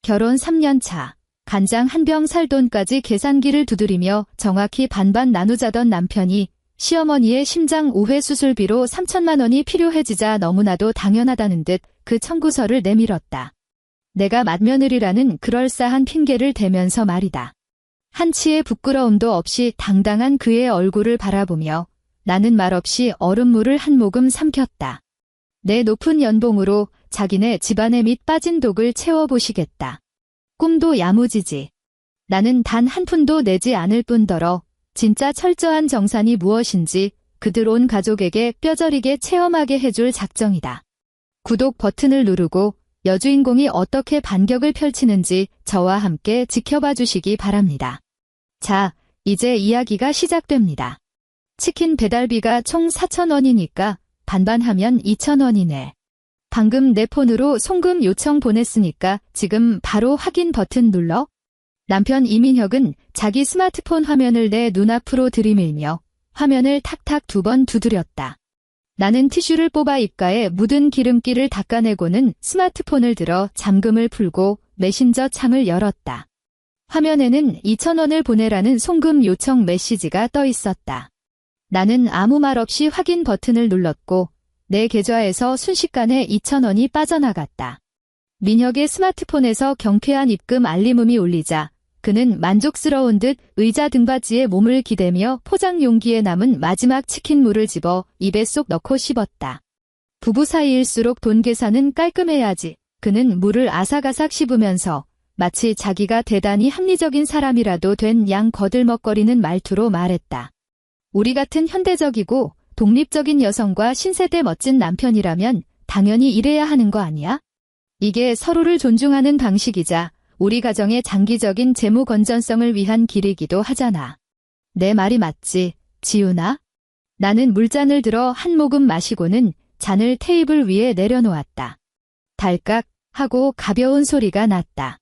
결혼 3년 차. 간장 한 병 살 돈까지 계산기를 두드리며 정확히 반반 나누자던 남편이 시어머니의 심장 우회 수술비로 3천만 원이 필요해지자 너무나도 당연하다는 듯 그 청구서를 내밀었다. 내가 맏며느리라는 그럴싸한 핑계를 대면서 말이다. 한치의 부끄러움도 없이 당당한 그의 얼굴을 바라보며 나는 말없이 얼음물을 한 모금 삼켰다. 내 높은 연봉으로 자기네 집안의 밑 빠진 독을 채워보시겠다. 꿈도 야무지지. 나는 단 한 푼도 내지 않을 뿐더러 진짜 철저한 정산이 무엇인지 그들 온 가족에게 뼈저리게 체험하게 해줄 작정이다. 구독 버튼을 누르고 여주인공이 어떻게 반격을 펼치는지 저와 함께 지켜봐 주시기 바랍니다. 자, 이제 이야기가 시작됩니다. 치킨 배달비가 총 4,000원이니까 반반하면 2,000원이네. 방금 내 폰으로 송금 요청 보냈으니까 지금 바로 확인 버튼 눌러. 남편 이민혁은 자기 스마트폰 화면을 내 눈앞으로 들이밀며 화면을 탁탁 2번 두드렸다. 나는 티슈를 뽑아 입가에 묻은 기름기를 닦아내고는 스마트폰을 들어 잠금을 풀고 메신저 창을 열었다. 화면에는 2,000원을 보내라는 송금 요청 메시지가 떠 있었다. 나는 아무 말 없이 확인 버튼을 눌렀고 내 계좌에서 순식간에 2,000원이 빠져나갔다. 민혁의 스마트폰에서 경쾌한 입금 알림음이 울리자 그는 만족스러운 듯 의자 등받이에 몸을 기대며 포장 용기에 남은 마지막 치킨물을 집어 입에 쏙 넣고 씹었다. 부부 사이일수록 돈 계산은 깔끔해야지. 그는 물을 아삭아삭 씹으면서 마치 자기가 대단히 합리적인 사람이라도 된 양 거들먹거리는 말투로 말했다. 우리 같은 현대적이고 독립적인 여성과 신세대 멋진 남편이라면 당연히 이래야 하는 거 아니야? 이게 서로를 존중하는 방식이자 우리 가정의 장기적인 재무 건전성을 위한 길이기도 하잖아. 내 말이 맞지, 지훈아? 나는 물잔을 들어 한 모금 마시고는 잔을 테이블 위에 내려놓았다. 달깍 하고 가벼운 소리가 났다.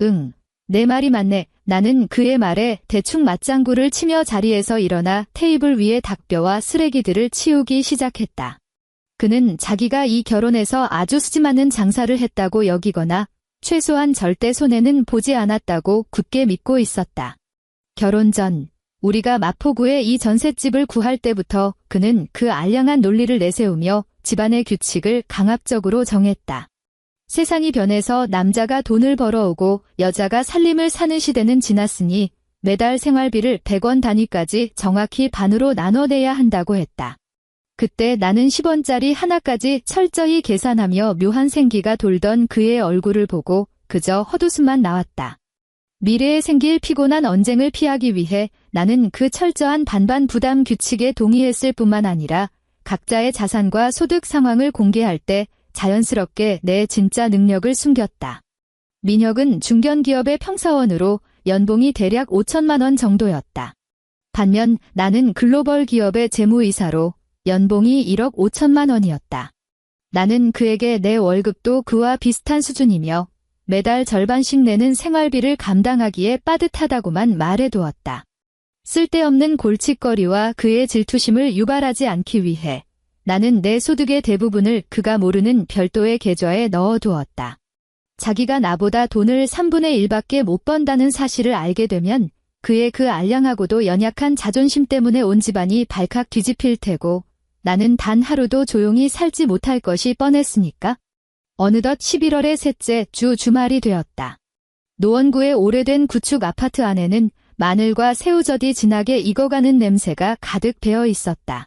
응, 내 말이 맞네. 나는 그의 말에 대충 맞장구를 치며 자리에서 일어나 테이블 위의 닭뼈와 쓰레기들을 치우기 시작했다. 그는 자기가 이 결혼에서 아주 수지 많은 장사를 했다고 여기거나 최소한 절대 손해는 보지 않았다고 굳게 믿고 있었다. 결혼 전 우리가 마포구에 이 전셋집을 구할 때부터 그는 그 알량한 논리를 내세우며 집안의 규칙을 강압적으로 정했다. 세상이 변해서 남자가 돈을 벌어오고 여자가 살림을 사는 시대는 지났으니 매달 생활비를 100원 단위까지 정확히 반으로 나눠내야 한다고 했다. 그때 나는 10원짜리 하나까지 철저히 계산하며 묘한 생기가 돌던 그의 얼굴을 보고 그저 헛웃음만 나왔다. 미래에 생길 피곤한 언쟁을 피하기 위해 나는 그 철저한 반반 부담 규칙에 동의했을 뿐만 아니라 각자의 자산과 소득 상황을 공개할 때 자연스럽게 내 진짜 능력을 숨겼다. 민혁은 중견기업의 평사원으로 연봉이 대략 5천만 원 정도였다. 반면 나는 글로벌 기업의 재무이사로 연봉이 1억 5천만 원이었다. 나는 그에게 내 월급도 그와 비슷한 수준이며 매달 절반씩 내는 생활비를 감당하기에 빠듯하다고만 말해두었다. 쓸데없는 골칫거리와 그의 질투심을 유발하지 않기 위해 나는 내 소득의 대부분을 그가 모르는 별도의 계좌에 넣어두었다. 자기가 나보다 돈을 3분의 1밖에 못 번다는 사실을 알게 되면 그의 그 알량하고도 연약한 자존심 때문에 온 집안이 발칵 뒤집힐 테고 나는 단 하루도 조용히 살지 못할 것이 뻔했으니까. 어느덧 11월의 셋째 주 주말이 되었다. 노원구의 오래된 구축 아파트 안에는 마늘과 새우젓이 진하게 익어가는 냄새가 가득 배어 있었다.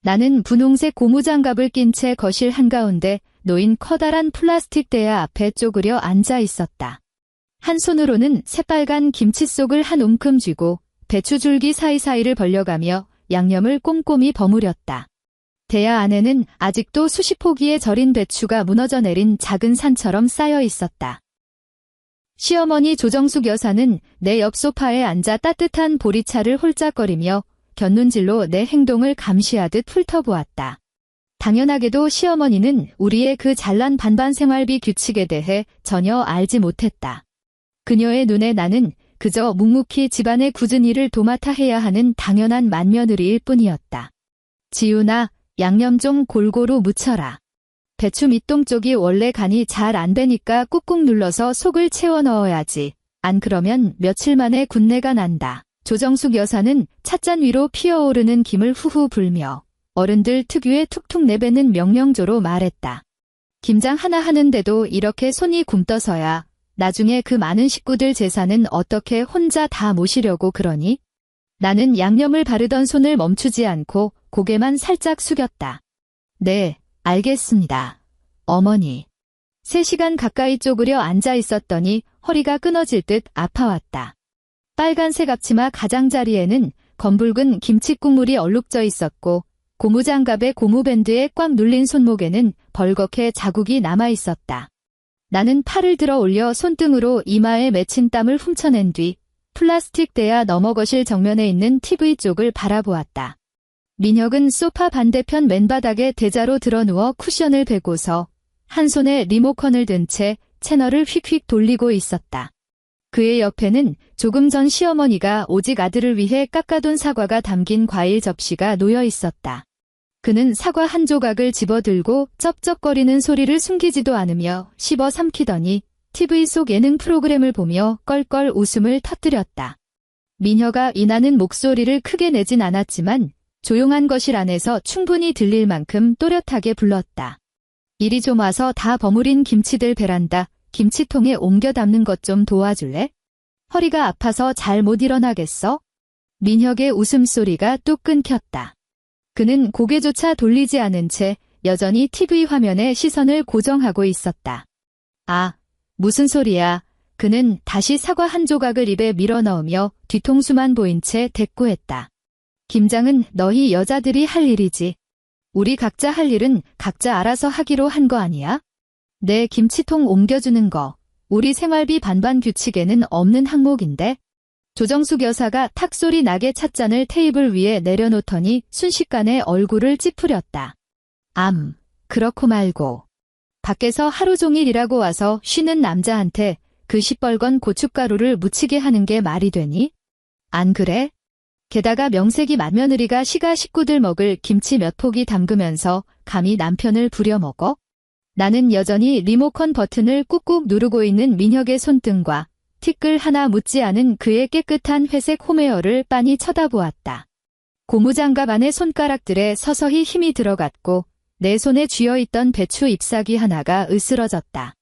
나는 분홍색 고무장갑을 낀 채 거실 한가운데 놓인 커다란 플라스틱 대야 앞에 쪼그려 앉아 있었다. 한 손으로는 새빨간 김치 속을 한 움큼 쥐고 배추줄기 사이사이를 벌려가며 양념을 꼼꼼히 버무렸다. 대야 안에는 아직도 수십 포기의 절인 배추가 무너져 내린 작은 산처럼 쌓여 있었다. 시어머니 조정숙 여사는 내 옆 소파에 앉아 따뜻한 보리차를 홀짝거리며 곁눈질로 내 행동을 감시하듯 훑어보았다. 당연하게도 시어머니는 우리의 그 잘난 반반 생활비 규칙에 대해 전혀 알지 못했다. 그녀의 눈에 나는 그저 묵묵히 집안의 굳은 일을 도맡아 해야 하는 당연한 맏며느리일 뿐이었다. 지훈아, 양념 좀 골고루 묻혀라. 배추 밑동 쪽이 원래 간이 잘 안 되니까 꾹꾹 눌러서 속을 채워 넣어야지. 안 그러면 며칠 만에 군내가 난다. 조정숙 여사는 찻잔 위로 피어오르는 김을 후후 불며 어른들 특유의 툭툭 내뱉는 명령조로 말했다. 김장 하나 하는데도 이렇게 손이 굼떠서야 나중에 그 많은 식구들 제사는 어떻게 혼자 다 모시려고 그러니? 나는 양념을 바르던 손을 멈추지 않고 고개만 살짝 숙였다. 네, 알겠습니다. 어머니. 3시간 가까이 쪼그려 앉아 있었더니 허리가 끊어질 듯 아파왔다. 빨간색 앞치마 가장자리에는 검붉은 김치 국물이 얼룩져 있었고 고무장갑의 고무밴드에 꽉 눌린 손목에는 벌겋게 자국이 남아 있었다. 나는 팔을 들어 올려 손등으로 이마에 맺힌 땀을 훔쳐낸 뒤 플라스틱 대야 너머 거실 정면에 있는 TV 쪽을 바라보았다. 민혁은 소파 반대편 맨바닥에 대자로 드러누워 쿠션을 베고서 한 손에 리모컨을 든 채 채널을 휙휙 돌리고 있었다. 그의 옆에는 조금 전 시어머니가 오직 아들을 위해 깎아둔 사과가 담긴 과일 접시가 놓여 있었다. 그는 사과 한 조각을 집어들고 쩝쩝거리는 소리를 숨기지도 않으며 씹어 삼키더니 TV 속 예능 프로그램을 보며 껄껄 웃음을 터뜨렸다. 민혁아 이나는 목소리를 크게 내진 않았지만 조용한 거실 안에서 충분히 들릴 만큼 또렷하게 불렀다. 이리 좀 와서 다 버무린 김치들 베란다 김치통에 옮겨 담는 것 좀 도와줄래? 허리가 아파서 잘 못 일어나겠어? 민혁의 웃음소리가 뚝 끊겼다. 그는 고개조차 돌리지 않은 채 여전히 TV 화면에 시선을 고정하고 있었다. 아, 무슨 소리야. 그는 다시 사과 한 조각을 입에 밀어넣으며 뒤통수만 보인 채 대꾸했다. 김장은 너희 여자들이 할 일이지. 우리 각자 할 일은 각자 알아서 하기로 한 거 아니야? 내 김치통 옮겨주는 거, 우리 생활비 반반 규칙에는 없는 항목인데? 조정숙 여사가 탁 소리 나게 찻잔을 테이블 위에 내려놓더니 순식간에 얼굴을 찌푸렸다. 그렇고 말고. 밖에서 하루 종일 일하고 와서 쉬는 남자한테 그 시뻘건 고춧가루를 묻히게 하는 게 말이 되니? 안 그래? 게다가 명색이 맏며느리가 시가 식구들 먹을 김치 몇 포기 담그면서 감히 남편을 부려먹어? 나는 여전히 리모컨 버튼을 꾹꾹 누르고 있는 민혁의 손등과 티끌 하나 묻지 않은 그의 깨끗한 회색 홈웨어를 빤히 쳐다보았다. 고무장갑 안에 손가락들에 서서히 힘이 들어갔고 내 손에 쥐어있던 배추 잎사귀 하나가 으스러졌다.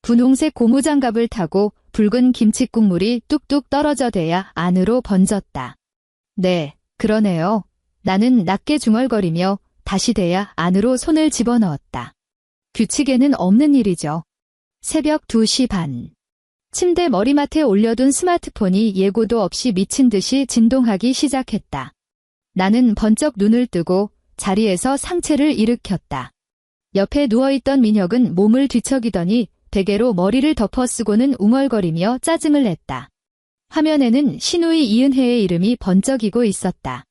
분홍색 고무장갑을 타고 붉은 김칫국물이 뚝뚝 떨어져 대야 안으로 번졌다. 네, 그러네요. 나는 낮게 중얼거리며 다시 대야 안으로 손을 집어넣었다. 규칙에는 없는 일이죠. 새벽 2시 반. 침대 머리맡에 올려둔 스마트폰이 예고도 없이 미친 듯이 진동하기 시작했다. 나는 번쩍 눈을 뜨고 자리에서 상체를 일으켰다. 옆에 누워있던 민혁은 몸을 뒤척이더니 베개로 머리를 덮어쓰고는 웅얼거리며 짜증을 냈다. 화면에는 신우이 이은혜의 이름이 번쩍이고 있었다.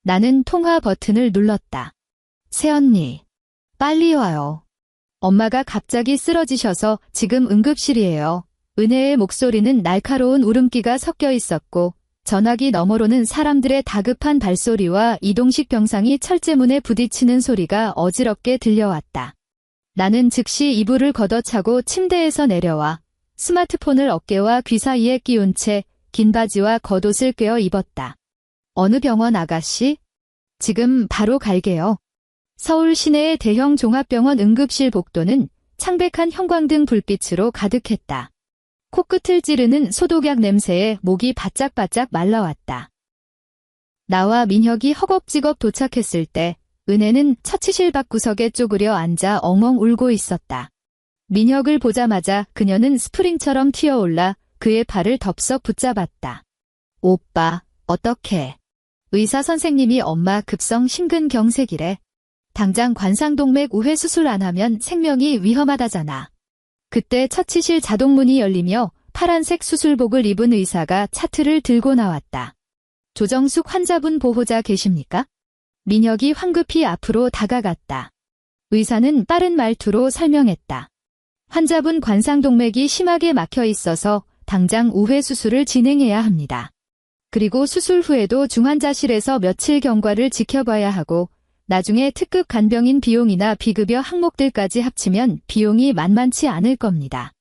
나는 통화 버튼을 눌렀다. 새언니, 빨리 와요. 엄마가 갑자기 쓰러지셔서 지금 응급실이에요. 은혜의 목소리는 날카로운 울음기가 섞여 있었고 전화기 너머로는 사람들의 다급한 발소리와 이동식 병상이 철제문에 부딪히는 소리가 어지럽게 들려왔다. 나는 즉시 이불을 걷어차고 침대에서 내려와 스마트폰을 어깨와 귀 사이에 끼운 채 긴 바지와 겉옷을 꿰어 입었다. 어느 병원 아가씨? 지금 바로 갈게요. 서울 시내의 대형 종합병원 응급실 복도는 창백한 형광등 불빛으로 가득했다. 코끝을 찌르는 소독약 냄새에 목이 바짝바짝 말라왔다. 나와 민혁이 허겁지겁 도착했을 때 은혜는 처치실 밖구석에 쪼그려 앉아 엉엉 울고 있었다. 민혁을 보자마자 그녀는 스프링처럼 튀어올라 그의 팔을 덥석 붙잡았다. 오빠, 어떡해. 의사 선생님이 엄마 급성 심근경색이래. 당장 관상동맥 우회 수술 안 하면 생명이 위험하다잖아. 그때 처치실 자동문이 열리며 파란색 수술복을 입은 의사가 차트를 들고 나왔다. 조정숙 환자분 보호자 계십니까? 민혁이 황급히 앞으로 다가갔다. 의사는 빠른 말투로 설명했다. 환자분 관상동맥이 심하게 막혀 있어서 당장 우회 수술을 진행해야 합니다. 그리고 수술 후에도 중환자실에서 며칠 경과를 지켜봐야 하고 나중에 특급 간병인 비용이나 비급여 항목들까지 합치면 비용이 만만치 않을 겁니다.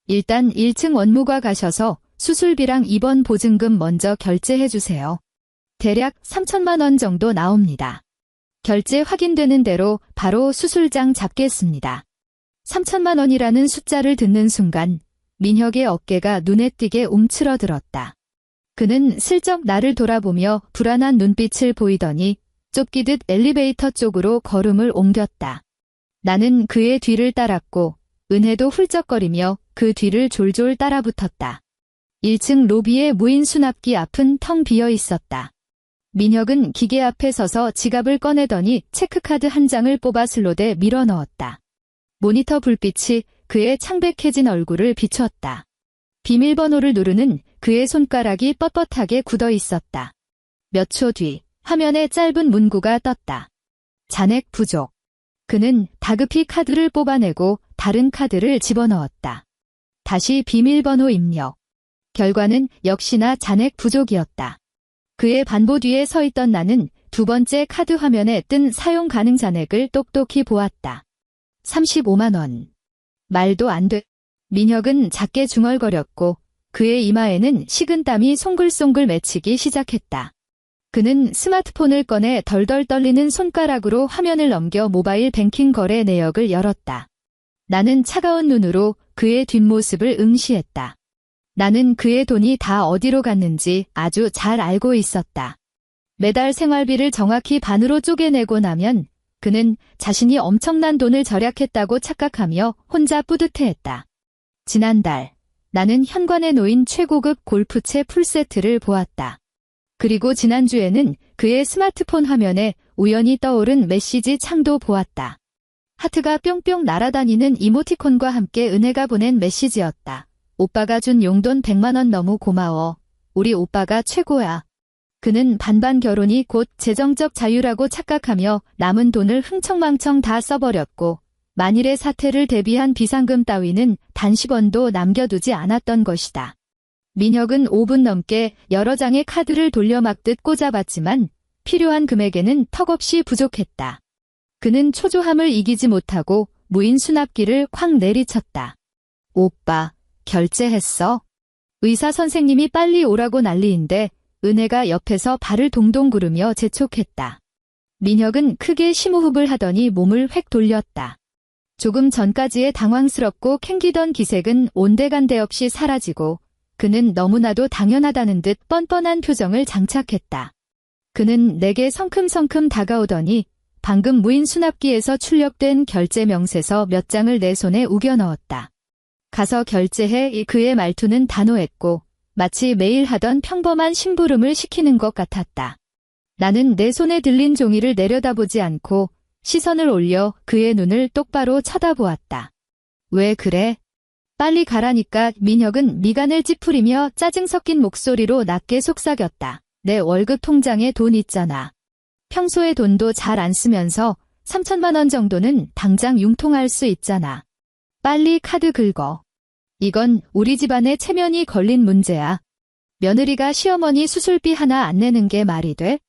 일단 1층 원무과 가셔서 수술비랑 입원 보증금 먼저 결제해 주세요. 대략 3천만 원 정도 나옵니다. 결제 확인되는 대로 바로 수술장 잡겠습니다. 3천만 원이라는 숫자를 듣는 순간 민혁의 어깨가 눈에 띄게 움츠러들었다. 그는 슬쩍 나를 돌아보며 불안한 눈빛을 보이더니 쫓기듯 엘리베이터 쪽으로 걸음을 옮겼다. 나는 그의 뒤를 따랐고 은혜도 훌쩍거리며 그 뒤를 졸졸 따라붙었다. 1층 로비의 무인 수납기 앞은 텅 비어 있었다. 민혁은 기계 앞에 서서 지갑을 꺼내더니 체크카드 한 장을 뽑아 슬롯에 밀어 넣었다. 모니터 불빛이 그의 창백해진 얼굴을 비췄다. 비밀번호를 누르는 그의 손가락이 뻣뻣하게 굳어 있었다. 몇 초 뒤 화면에 짧은 문구가 떴다. 잔액 부족. 그는 다급히 카드를 뽑아내고 다른 카드를 집어넣었다. 다시 비밀번호 입력. 결과는 역시나 잔액 부족이었다. 그의 반보 뒤에 서 있던 나는 두 번째 카드 화면에 뜬 사용 가능 잔액을 똑똑히 보았다. 35만 원. 말도 안 돼. 민혁은 작게 중얼거렸고 그의 이마에는 식은땀이 송글송글 맺히기 시작했다. 그는 스마트폰을 꺼내 덜덜 떨리는 손가락으로 화면을 넘겨 모바일 뱅킹 거래 내역을 열었다. 나는 차가운 눈으로 그의 뒷모습을 응시했다. 나는 그의 돈이 다 어디로 갔는지 아주 잘 알고 있었다. 매달 생활비를 정확히 반으로 쪼개내고 나면 그는 자신이 엄청난 돈을 절약했다고 착각하며 혼자 뿌듯해했다. 지난달 나는 현관에 놓인 최고급 골프채 풀세트를 보았다. 그리고 지난주에는 그의 스마트폰 화면에 우연히 떠오른 메시지 창도 보았다. 하트가 뿅뿅 날아다니는 이모티콘과 함께 은혜가 보낸 메시지였다. 오빠가 준 용돈 100만 원 너무 고마워. 우리 오빠가 최고야. 그는 반반 결혼이 곧 재정적 자유라고 착각하며 남은 돈을 흥청망청 다 써버렸고 만일의 사태를 대비한 비상금 따위는 단 10원도 남겨두지 않았던 것이다. 민혁은 5분 넘게 여러 장의 카드를 돌려막듯 꽂아봤지만 필요한 금액에는 턱없이 부족했다. 그는 초조함을 이기지 못하고 무인 수납기를 콱 내리쳤다. 오빠, 결제했어? 의사 선생님이 빨리 오라고 난리인데 은혜가 옆에서 발을 동동 구르며 재촉했다. 민혁은 크게 심호흡을 하더니 몸을 획 돌렸다. 조금 전까지의 당황스럽고 캥기던 기색은 온데간데 없이 사라지고 그는 너무나도 당연하다는 듯 뻔뻔한 표정을 장착했다. 그는 내게 성큼성큼 다가오더니 방금 무인 수납기에서 출력된 결제 명세서 몇 장을 내 손에 우겨 넣었다. 가서 결제해. 그의 말투는 단호했고 마치 매일 하던 평범한 심부름을 시키는 것 같았다. 나는 내 손에 들린 종이를 내려다보지 않고 시선을 올려 그의 눈을 똑바로 쳐다보았다. 왜 그래? 빨리 가라니까. 민혁은 미간을 찌푸리며 짜증 섞인 목소리로 낮게 속삭였다. 내 월급 통장에 돈 있잖아. 평소에 돈도 잘 안 쓰면서 3천만 원 정도는 당장 융통할 수 있잖아. 빨리 카드 긁어. 이건 우리 집안의 체면이 걸린 문제야. 며느리가 시어머니 수술비 하나 안 내는 게 말이 돼?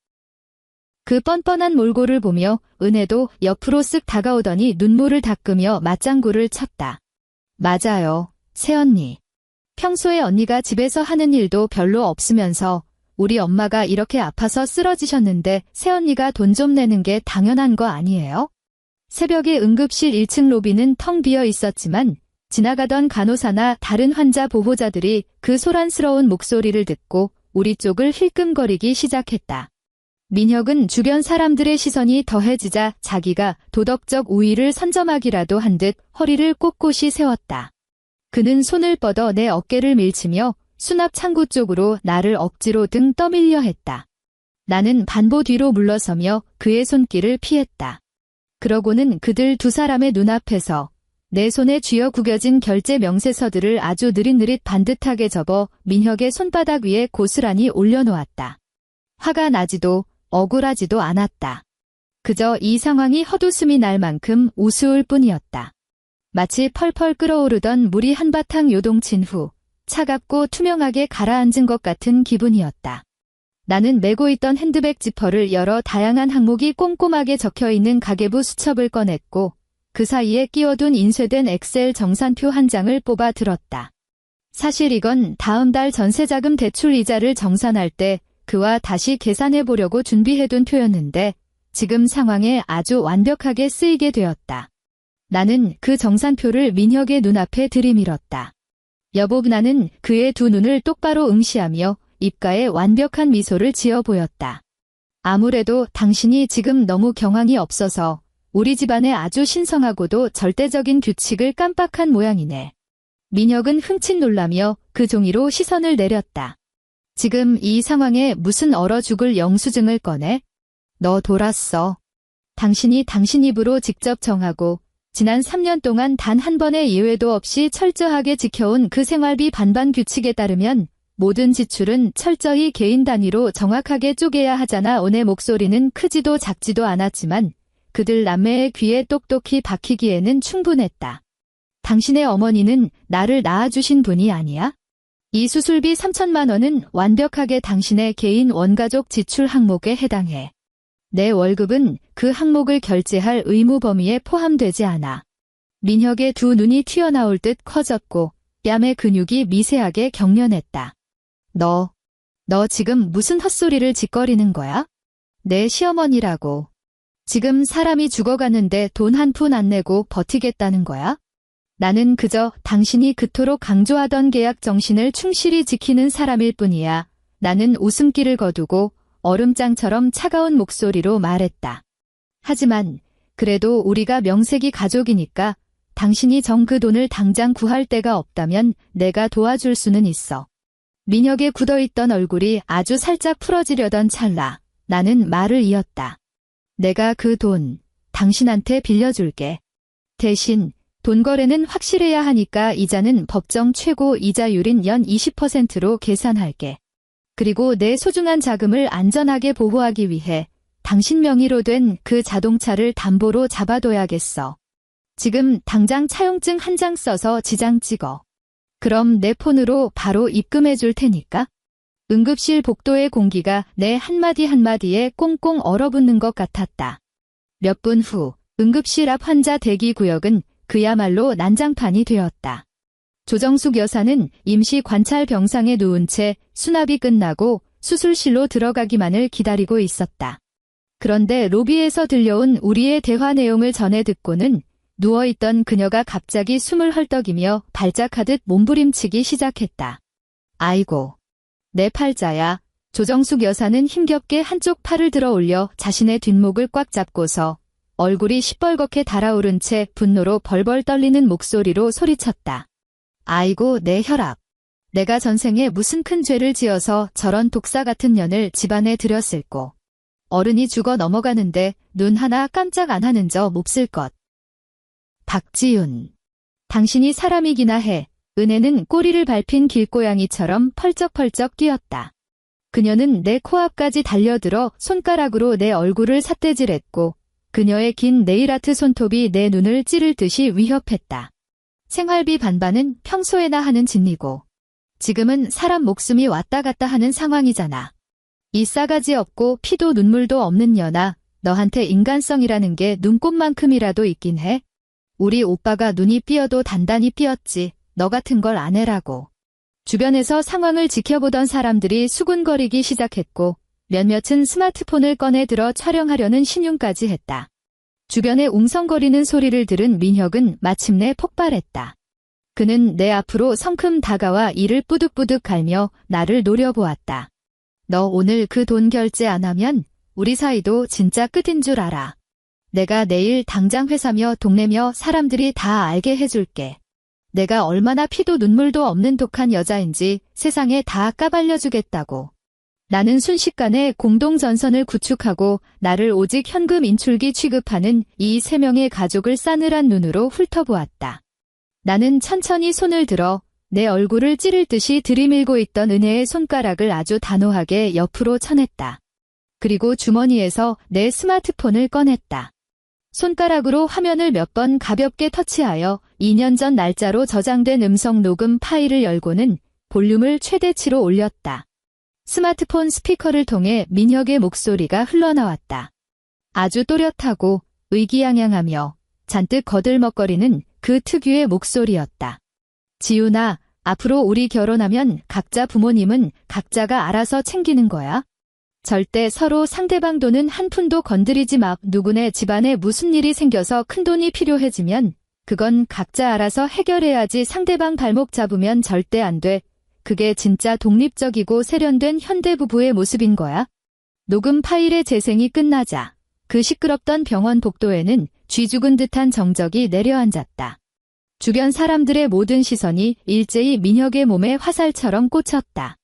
그 뻔뻔한 몰골을 보며 은혜도 옆으로 쓱 다가오더니 눈물을 닦으며 맞장구를 쳤다. 맞아요, 새언니. 평소에 언니가 집에서 하는 일도 별로 없으면서 우리 엄마가 이렇게 아파서 쓰러지셨는데 새언니가 돈 좀 내는 게 당연한 거 아니에요? 새벽에 응급실 1층 로비는 텅 비어 있었지만 지나가던 간호사나 다른 환자 보호자들이 그 소란스러운 목소리를 듣고 우리 쪽을 힐끔거리기 시작했다. 민혁은 주변 사람들의 시선이 더해지자 자기가 도덕적 우위를 선점하기라도 한 듯 허리를 꼿꼿이 세웠다. 그는 손을 뻗어 내 어깨를 밀치며 수납 창구 쪽으로 나를 억지로 등 떠밀려 했다. 나는 반보 뒤로 물러서며 그의 손길을 피했다. 그러고는 그들 두 사람의 눈앞에서 내 손에 쥐어 구겨진 결제 명세서들을 아주 느릿느릿 반듯하게 접어 민혁의 손바닥 위에 고스란히 올려놓았다. 화가 나지도 억울하지도 않았다. 그저 이 상황이 헛웃음이 날 만큼 우스울 뿐이었다. 마치 펄펄 끓어오르던 물이 한바탕 요동친 후 차갑고 투명하게 가라앉은 것 같은 기분이었다. 나는 메고 있던 핸드백 지퍼를 열어 다양한 항목이 꼼꼼하게 적혀있는 가계부 수첩을 꺼냈고 그 사이에 끼워둔 인쇄된 엑셀 정산표 한 장을 뽑아 들었다. 사실 이건 다음 달 전세자금 대출 이자를 정산할 때 그와 다시 계산해 보려고 준비해둔 표였는데 지금 상황에 아주 완벽하게 쓰이게 되었다. 나는 그 정산표를 민혁의 눈앞에 들이밀었다. 여보, 나는 그의 두 눈을 똑바로 응시하며 입가에 완벽한 미소를 지어 보였다. 아무래도 당신이 지금 너무 경황이 없어서 우리 집안에 아주 신성하고도 절대적인 규칙을 깜빡한 모양이네. 민혁은 흠칫 놀라며 그 종이로 시선을 내렸다. 지금 이 상황에 무슨 얼어 죽을 영수증을 꺼내? 너 돌았어. 당신이 당신 입으로 직접 정하고 지난 3년 동안 단 한 번의 예외도 없이 철저하게 지켜온 그 생활비 반반 규칙에 따르면 모든 지출은 철저히 개인 단위로 정확하게 쪼개야 하잖아. 오늘 목소리는 크지도 작지도 않았지만 그들 남매의 귀에 똑똑히 박히기에는 충분했다. 당신의 어머니는 나를 낳아주신 분이 아니야? 이 수술비 3천만 원은 완벽하게 당신의 개인 원가족 지출 항목에 해당해. 내 월급은 그 항목을 결제할 의무 범위에 포함되지 않아. 민혁의 두 눈이 튀어나올 듯 커졌고 뺨의 근육이 미세하게 경련했다. 너 지금 무슨 헛소리를 짓거리는 거야? 내 시어머니라고. 지금 사람이 죽어가는데 돈 한 푼 안 내고 버티겠다는 거야? 나는 그저 당신이 그토록 강조하던 계약 정신을 충실히 지키는 사람일 뿐이야. 나는 웃음기를 거두고 얼음장처럼 차가운 목소리로 말했다. 하지만 그래도 우리가 명색이 가족이니까 당신이 정 그 돈을 당장 구할 데가 없다면 내가 도와줄 수는 있어. 민혁의 굳어있던 얼굴이 아주 살짝 풀어지려던 찰나 나는 말을 이었다. 내가 그 돈 당신한테 빌려줄게. 대신 돈 거래는 확실해야 하니까 이자는 법정 최고 이자율인 연 20%로 계산할게. 그리고 내 소중한 자금을 안전하게 보호하기 위해 당신 명의로 된 그 자동차를 담보로 잡아둬야겠어. 지금 당장 차용증 한 장 써서 지장 찍어. 그럼 내 폰으로 바로 입금해 줄 테니까. 응급실 복도의 공기가 내 한마디 한마디에 꽁꽁 얼어붙는 것 같았다. 몇 분 후 응급실 앞 환자 대기 구역은 그야말로 난장판이 되었다. 조정숙 여사는 임시 관찰 병상에 누운 채 수납이 끝나고 수술실로 들어가기만을 기다리고 있었다. 그런데 로비에서 들려온 우리의 대화 내용을 전해 듣고는 누워있던 그녀가 갑자기 숨을 헐떡이며 발작하듯 몸부림치기 시작했다. 아이고, 내 팔자야. 조정숙 여사는 힘겹게 한쪽 팔을 들어 올려 자신의 뒷목을 꽉 잡고서 얼굴이 시뻘겋게 달아오른 채 분노로 벌벌 떨리는 목소리로 소리쳤다. 아이고, 내 혈압. 내가 전생에 무슨 큰 죄를 지어서 저런 독사 같은 년을 집안에 들였을꼬. 어른이 죽어 넘어가는데 눈 하나 깜짝 안 하는 저 몹쓸 것. 박지윤. 당신이 사람이기나 해. 은혜는 꼬리를 밟힌 길고양이처럼 펄쩍펄쩍 뛰었다. 그녀는 내 코앞까지 달려들어 손가락으로 내 얼굴을 삿대질했고 그녀의 긴 네일아트 손톱이 내 눈을 찌를 듯이 위협했다. 생활비 반반은 평소에나 하는 짓이고 지금은 사람 목숨이 왔다 갔다 하는 상황이잖아. 이 싸가지 없고 피도 눈물도 없는 년아, 너한테 인간성이라는 게 눈곱만큼이라도 있긴 해? 우리 오빠가 눈이 삐어도 단단히 삐었지. 너 같은 걸 안 해라고. 주변에서 상황을 지켜보던 사람들이 수군거리기 시작했고 몇몇은 스마트폰을 꺼내 들어 촬영하려는 신용까지 했다. 주변에 웅성거리는 소리를 들은 민혁은 마침내 폭발했다. 그는 내 앞으로 성큼 다가와 이를 뿌득뿌득 갈며 나를 노려보았다. 너 오늘 그 돈 결제 안 하면 우리 사이도 진짜 끝인 줄 알아. 내가 내일 당장 회사며 동네며 사람들이 다 알게 해줄게. 내가 얼마나 피도 눈물도 없는 독한 여자인지 세상에 다 까발려주겠다고. 나는 순식간에 공동전선을 구축하고 나를 오직 현금 인출기 취급하는 이 3명의 가족을 싸늘한 눈으로 훑어보았다. 나는 천천히 손을 들어 내 얼굴을 찌를 듯이 들이밀고 있던 은혜의 손가락을 아주 단호하게 옆으로 쳐냈다. 그리고 주머니에서 내 스마트폰을 꺼냈다. 손가락으로 화면을 몇 번 가볍게 터치하여 2년 전 날짜로 저장된 음성 녹음 파일을 열고는 볼륨을 최대치로 올렸다. 스마트폰 스피커를 통해 민혁의 목소리가 흘러나왔다. 아주 또렷하고 의기양양하며 잔뜩 거들먹거리는 그 특유의 목소리였다. 지훈아, 앞으로 우리 결혼하면 각자 부모님은 각자가 알아서 챙기는 거야. 절대 서로 상대방 돈은 한 푼도 건드리지 마. 누구네 집안에 무슨 일이 생겨서 큰돈이 필요해지면 그건 각자 알아서 해결해야지. 상대방 발목 잡으면 절대 안 돼. 그게 진짜 독립적이고 세련된 현대 부부의 모습인 거야. 녹음 파일의 재생이 끝나자 그 시끄럽던 병원 복도에는 쥐 죽은 듯한 정적이 내려앉았다. 주변 사람들의 모든 시선이 일제히 민혁의 몸에 화살처럼 꽂혔다.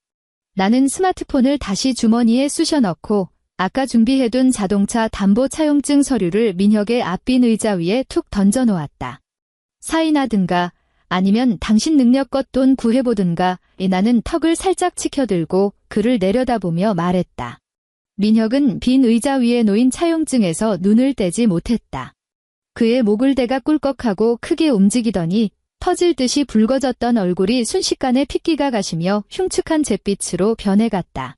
나는 스마트폰을 다시 주머니에 쑤셔 넣고 아까 준비해둔 자동차 담보 차용증 서류를 민혁의 앞빈 의자 위에 툭 던져 놓았다. 사인하든가 아니면 당신 능력껏 돈 구해보든가. 나는 턱을 살짝 치켜들고 그를 내려다보며 말했다. 민혁은 빈 의자 위에 놓인 차용증에서 눈을 떼지 못했다. 그의 목을 대가 꿀꺽하고 크게 움직이더니 터질 듯이 붉어졌던 얼굴이 순식간에 핏기가 가시며 흉측한 잿빛으로 변해갔다.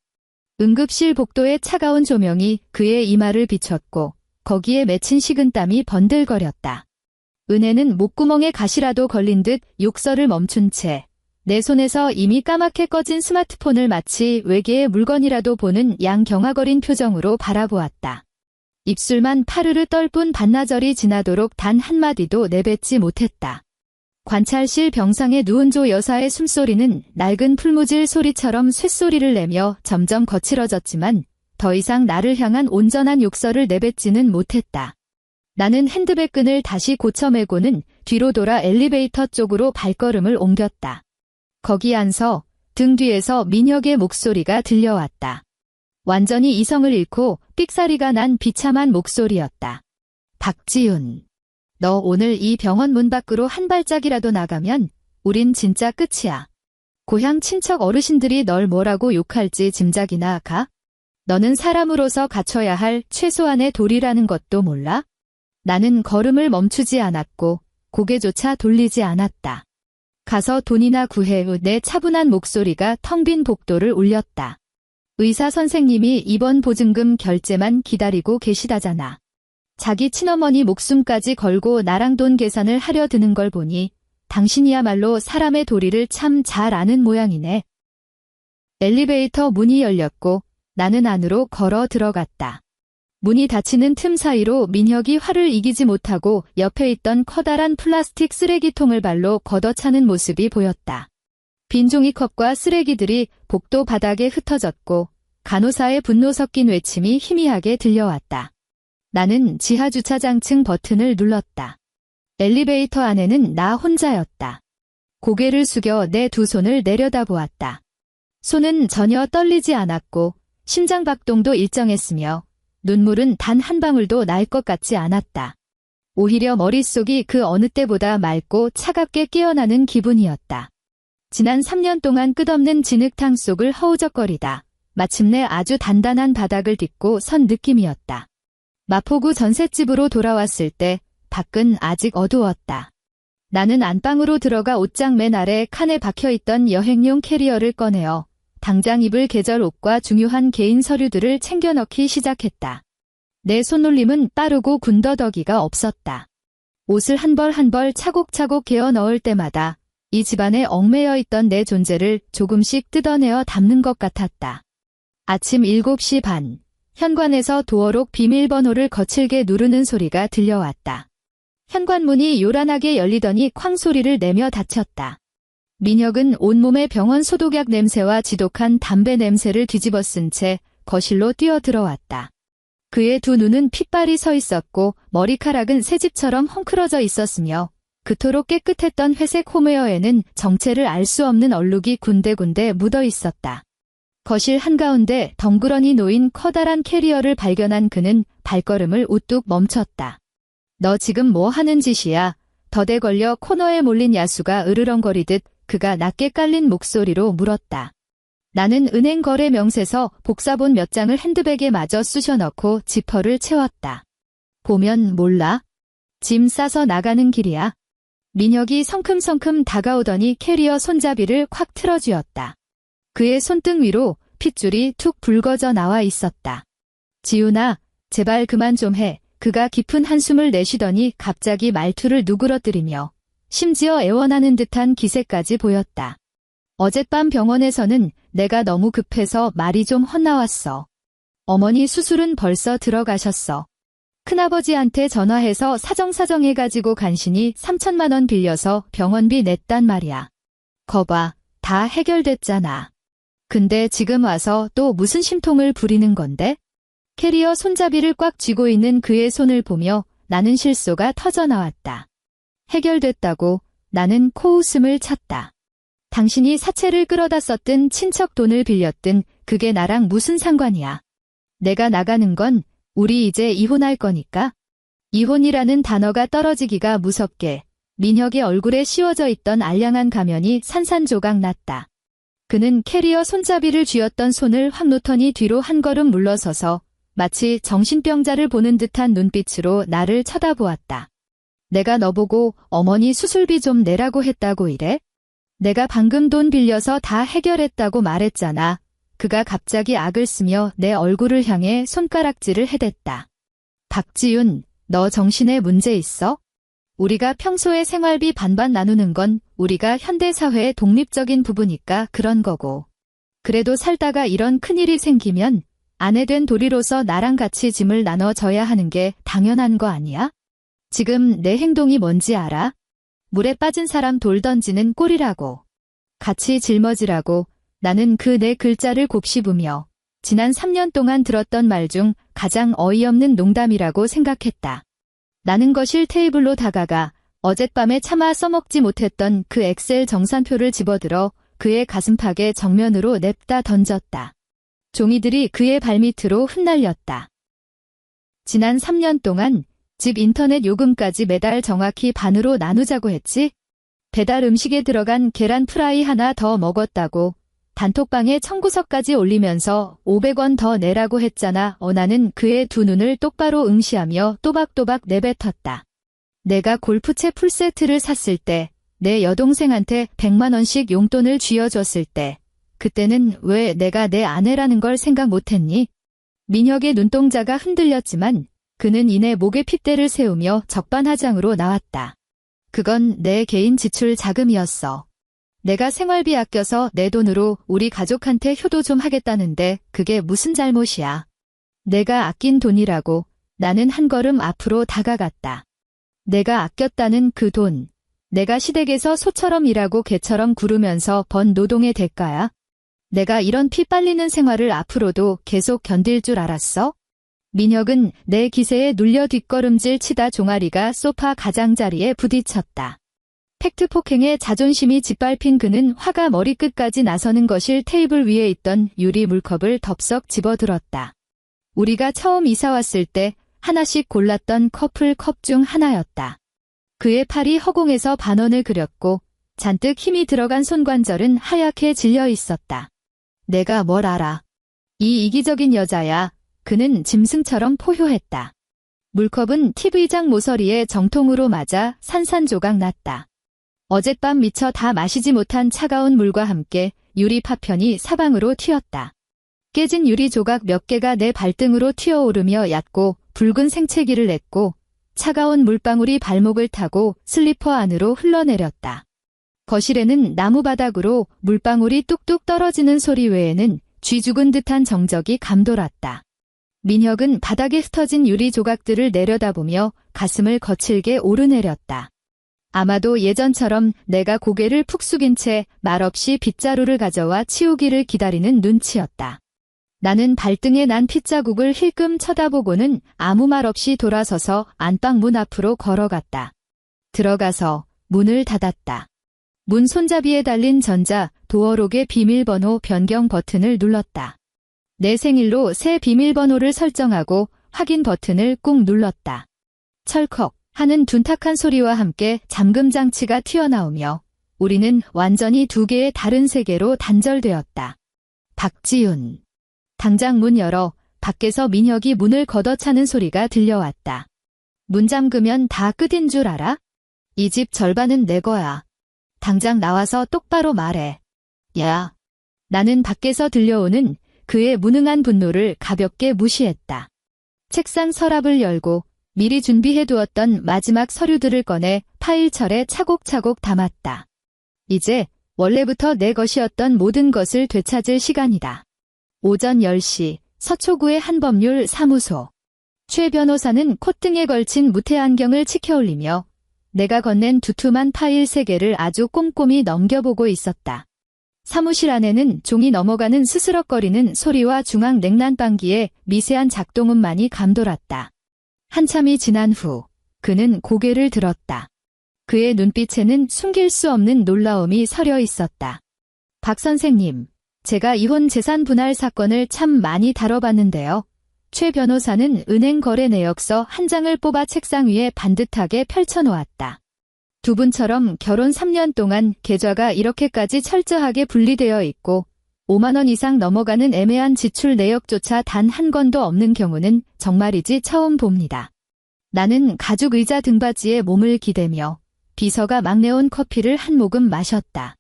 응급실 복도의 차가운 조명이 그의 이마를 비췄고 거기에 맺힌 식은땀이 번들거렸다. 은혜는 목구멍에 가시라도 걸린 듯 욕설을 멈춘 채 내 손에서 이미 까맣게 꺼진 스마트폰을 마치 외계의 물건이라도 보는 양경화거린 표정으로 바라보았다. 입술만 파르르 떨 뿐 반나절이 지나도록 단 한마디도 내뱉지 못했다. 관찰실 병상에 누운 조 여사의 숨소리는 낡은 풀무질 소리처럼 쇳소리를 내며 점점 거칠어졌지만 더 이상 나를 향한 온전한 욕설을 내뱉지는 못했다. 나는 핸드백 끈을 다시 고쳐매고는 뒤로 돌아 엘리베이터 쪽으로 발걸음을 옮겼다. 거기 앉아 등 뒤에서 민혁의 목소리가 들려왔다. 완전히 이성을 잃고 삑사리가 난 비참한 목소리였다. 박지훈, 너 오늘 이 병원 문 밖으로 한 발짝이라도 나가면 우린 진짜 끝이야. 고향 친척 어르신들이 널 뭐라고 욕할지 짐작이나 가? 너는 사람으로서 갖춰야 할 최소한의 도리라는 것도 몰라? 나는 걸음을 멈추지 않았고 고개조차 돌리지 않았다. 가서 돈이나 구해. 내 차분한 목소리가 텅 빈 복도를 울렸다. 의사 선생님이 입원 보증금 결제만 기다리고 계시다잖아. 자기 친어머니 목숨까지 걸고 나랑 돈 계산을 하려 드는 걸 보니 당신이야말로 사람의 도리를 참 잘 아는 모양이네. 엘리베이터 문이 열렸고 나는 안으로 걸어 들어갔다. 문이 닫히는 틈 사이로 민혁이 화를 이기지 못하고 옆에 있던 커다란 플라스틱 쓰레기통을 발로 걷어차는 모습이 보였다. 빈 종이컵과 쓰레기들이 복도 바닥에 흩어졌고 간호사의 분노 섞인 외침이 희미하게 들려왔다. 나는 지하주차장층 버튼을 눌렀다. 엘리베이터 안에는 나 혼자였다. 고개를 숙여 내 두 손을 내려다보았다. 손은 전혀 떨리지 않았고 심장박동도 일정했으며 눈물은 단 한 방울도 날 것 같지 않았다. 오히려 머릿속이 그 어느 때보다 맑고 차갑게 깨어나는 기분이었다. 지난 3년 동안 끝없는 진흙탕 속을 허우적거리다 마침내 아주 단단한 바닥을 딛고 선 느낌이었다. 마포구 전셋집으로 돌아왔을 때 밖은 아직 어두웠다. 나는 안방으로 들어가 옷장 맨 아래 칸에 박혀있던 여행용 캐리어를 꺼내어 당장 입을 계절 옷과 중요한 개인 서류들을 챙겨 넣기 시작했다. 내 손놀림은 빠르고 군더더기가 없었다. 옷을 한 벌 한 벌 차곡차곡 개어 넣을 때마다 이 집안에 얽매여 있던 내 존재를 조금씩 뜯어내어 담는 것 같았다. 아침 7시 반, 현관에서 도어록 비밀번호를 거칠게 누르는 소리가 들려왔다. 현관문이 요란하게 열리더니 쾅 소리를 내며 닫혔다. 민혁은 온몸에 병원 소독약 냄새와 지독한 담배 냄새를 뒤집어 쓴 채 거실로 뛰어들어왔다. 그의 두 눈은 핏발이 서 있었고 머리카락은 새집처럼 헝클어져 있었으며 그토록 깨끗했던 회색 홈웨어에는 정체를 알 수 없는 얼룩이 군데군데 묻어 있었다. 거실 한가운데 덩그러니 놓인 커다란 캐리어를 발견한 그는 발걸음을 우뚝 멈췄다. 너 지금 뭐 하는 짓이야? 덫에 걸려 코너에 몰린 야수가 으르렁거리듯 그가 낮게 깔린 목소리로 물었다. 나는 은행 거래 명세서 복사본 몇 장을 핸드백에 마저 쑤셔 넣고 지퍼를 채웠다. 보면 몰라? 짐 싸서 나가는 길이야. 민혁이 성큼성큼 다가오더니 캐리어 손잡이를 콱 틀어쥐었다. 그의 손등 위로 핏줄이 툭 붉어져 나와 있었다. 지훈아, 제발 그만 좀 해. 그가 깊은 한숨을 내쉬더니 갑자기 말투를 누그러뜨리며 심지어 애원하는 듯한 기색까지 보였다. 어젯밤 병원에서는 내가 너무 급해서 말이 좀 헛나왔어. 어머니 수술은 벌써 들어가셨어. 큰아버지한테 전화해서 사정사정해가지고 간신히 3천만 원 빌려서 병원비 냈단 말이야. 거봐, 다 해결됐잖아. 근데 지금 와서 또 무슨 심통을 부리는 건데? 캐리어 손잡이를 꽉 쥐고 있는 그의 손을 보며 나는 실소가 터져나왔다. 해결됐다고. 나는 코웃음을 쳤다. 당신이 사채를 끌어다 썼든 친척 돈을 빌렸든 그게 나랑 무슨 상관이야. 내가 나가는 건 우리 이제 이혼할 거니까. 이혼이라는 단어가 떨어지기가 무섭게 민혁의 얼굴에 씌워져 있던 알량한 가면이 산산조각 났다. 그는 캐리어 손잡이를 쥐었던 손을 확 놓더니 뒤로 한 걸음 물러서서 마치 정신병자를 보는 듯한 눈빛으로 나를 쳐다보았다. 내가 너보고 어머니 수술비 좀 내라고 했다고 이래? 내가 방금 돈 빌려서 다 해결했다고 말했잖아. 그가 갑자기 악을 쓰며 내 얼굴을 향해 손가락질을 해댔다. 박지윤, 너 정신에 문제 있어? 우리가 평소에 생활비 반반 나누는 건 우리가 현대사회의 독립적인 부부니까 그런 거고. 그래도 살다가 이런 큰일이 생기면 아내 된 도리로서 나랑 같이 짐을 나눠져야 하는 게 당연한 거 아니야? 지금 내 행동이 뭔지 알아? 물에 빠진 사람 돌 던지는 꼴이라고. 같이 짊어지라고. 나는 그 네 글자를 곱씹으며 지난 3년 동안 들었던 말 중 가장 어이없는 농담이라고 생각했다. 나는 거실 테이블로 다가가 어젯밤에 차마 써먹지 못했던 그 엑셀 정산표를 집어들어 그의 가슴팍에 정면으로 냅다 던졌다. 종이들이 그의 발밑으로 흩날렸다. 지난 3년 동안 집 인터넷 요금까지 매달 정확히 반으로 나누자고 했지? 배달 음식에 들어간 계란 프라이 하나 더 먹었다고. 단톡방에 청구서까지 올리면서 500원 더 내라고 했잖아. 나는 그의 두 눈을 똑바로 응시하며 또박또박 내뱉었다. 내가 골프채 풀세트를 샀을 때, 내 여동생한테 100만 원씩 용돈을 쥐어줬을 때, 그때는 왜 내가 내 아내라는 걸 생각 못했니? 민혁의 눈동자가 흔들렸지만 그는 이내 목에 핏대를 세우며 적반하장으로 나왔다. 그건 내 개인 지출 자금이었어. 내가 생활비 아껴서 내 돈으로 우리 가족한테 효도 좀 하겠다는데 그게 무슨 잘못이야. 내가 아낀 돈이라고. 나는 한 걸음 앞으로 다가갔다. 내가 아꼈다는 그 돈. 내가 시댁에서 소처럼 일하고 개처럼 구르면서 번 노동의 대가야. 내가 이런 피 빨리는 생활을 앞으로도 계속 견딜 줄 알았어? 민혁은 내 기세에 눌려 뒷걸음질 치다 종아리가 소파 가장자리에 부딪혔다. 팩트 폭행에 자존심이 짓밟힌 그는 화가 머리끝까지 나서는 거실 테이블 위에 있던 유리 물컵을 덥석 집어들었다. 우리가 처음 이사 왔을 때 하나씩 골랐던 커플 컵 중 하나였다. 그의 팔이 허공에서 반원을 그렸고 잔뜩 힘이 들어간 손관절은 하얗게 질려 있었다. 내가 뭘 알아. 이 이기적인 여자야. 그는 짐승처럼 포효했다. 물컵은 TV장 모서리에 정통으로 맞아 산산조각 났다. 어젯밤 미처 다 마시지 못한 차가운 물과 함께 유리 파편이 사방으로 튀었다. 깨진 유리 조각 몇 개가 내 발등으로 튀어오르며 얕고 붉은 생채기를 냈고 차가운 물방울이 발목을 타고 슬리퍼 안으로 흘러내렸다. 거실에는 나무 바닥으로 물방울이 뚝뚝 떨어지는 소리 외에는 쥐 죽은 듯한 정적이 감돌았다. 민혁은 바닥에 흩어진 유리 조각들을 내려다보며 가슴을 거칠게 오르내렸다. 아마도 예전처럼 내가 고개를 푹 숙인 채 말없이 빗자루를 가져와 치우기를 기다리는 눈치였다. 나는 발등에 난 핏자국을 힐끔 쳐다보고는 아무 말 없이 돌아서서 안방 문 앞으로 걸어갔다. 들어가서 문을 닫았다. 문 손잡이에 달린 전자 도어록의 비밀번호 변경 버튼을 눌렀다. 내 생일로 새 비밀번호를 설정하고 확인 버튼을 꾹 눌렀다. 철컥 하는 둔탁한 소리와 함께 잠금 장치가 튀어나오며 우리는 완전히 두 개의 다른 세계로 단절되었다. 박지윤. 당장 문 열어. 밖에서 민혁이 문을 걷어차는 소리가 들려왔다. 문 잠그면 다 끝인 줄 알아? 이 집 절반은 내 거야. 당장 나와서 똑바로 말해. 야. 나는 밖에서 들려오는 그의 무능한 분노를 가볍게 무시했다. 책상 서랍을 열고 미리 준비해두었던 마지막 서류들을 꺼내 파일철에 차곡차곡 담았다. 이제 원래부터 내 것이었던 모든 것을 되찾을 시간이다. 오전 10시 서초구의 한법률 사무소. 최 변호사는 콧등에 걸친 무태안경을 치켜올리며 내가 건넨 두툼한 파일 3개를 아주 꼼꼼히 넘겨보고 있었다. 사무실 안에는 종이 넘어가는 스스럭거리는 소리와 중앙 냉난방기의 미세한 작동음만이 감돌았다. 한참이 지난 후 그는 고개를 들었다. 그의 눈빛에는 숨길 수 없는 놀라움이 서려 있었다. 박 선생님, 제가 이혼 재산 분할 사건을 참 많이 다뤄봤는데요. 최 변호사는 은행 거래 내역서 한 장을 뽑아 책상 위에 반듯하게 펼쳐놓았다. 두 분처럼 결혼 3년 동안 계좌가 이렇게까지 철저하게 분리되어 있고 5만 원 이상 넘어가는 애매한 지출 내역조차 단 한 건도 없는 경우는 정말이지 처음 봅니다. 나는 가죽 의자 등받이에 몸을 기대며 비서가 막 내온 커피를 한 모금 마셨다.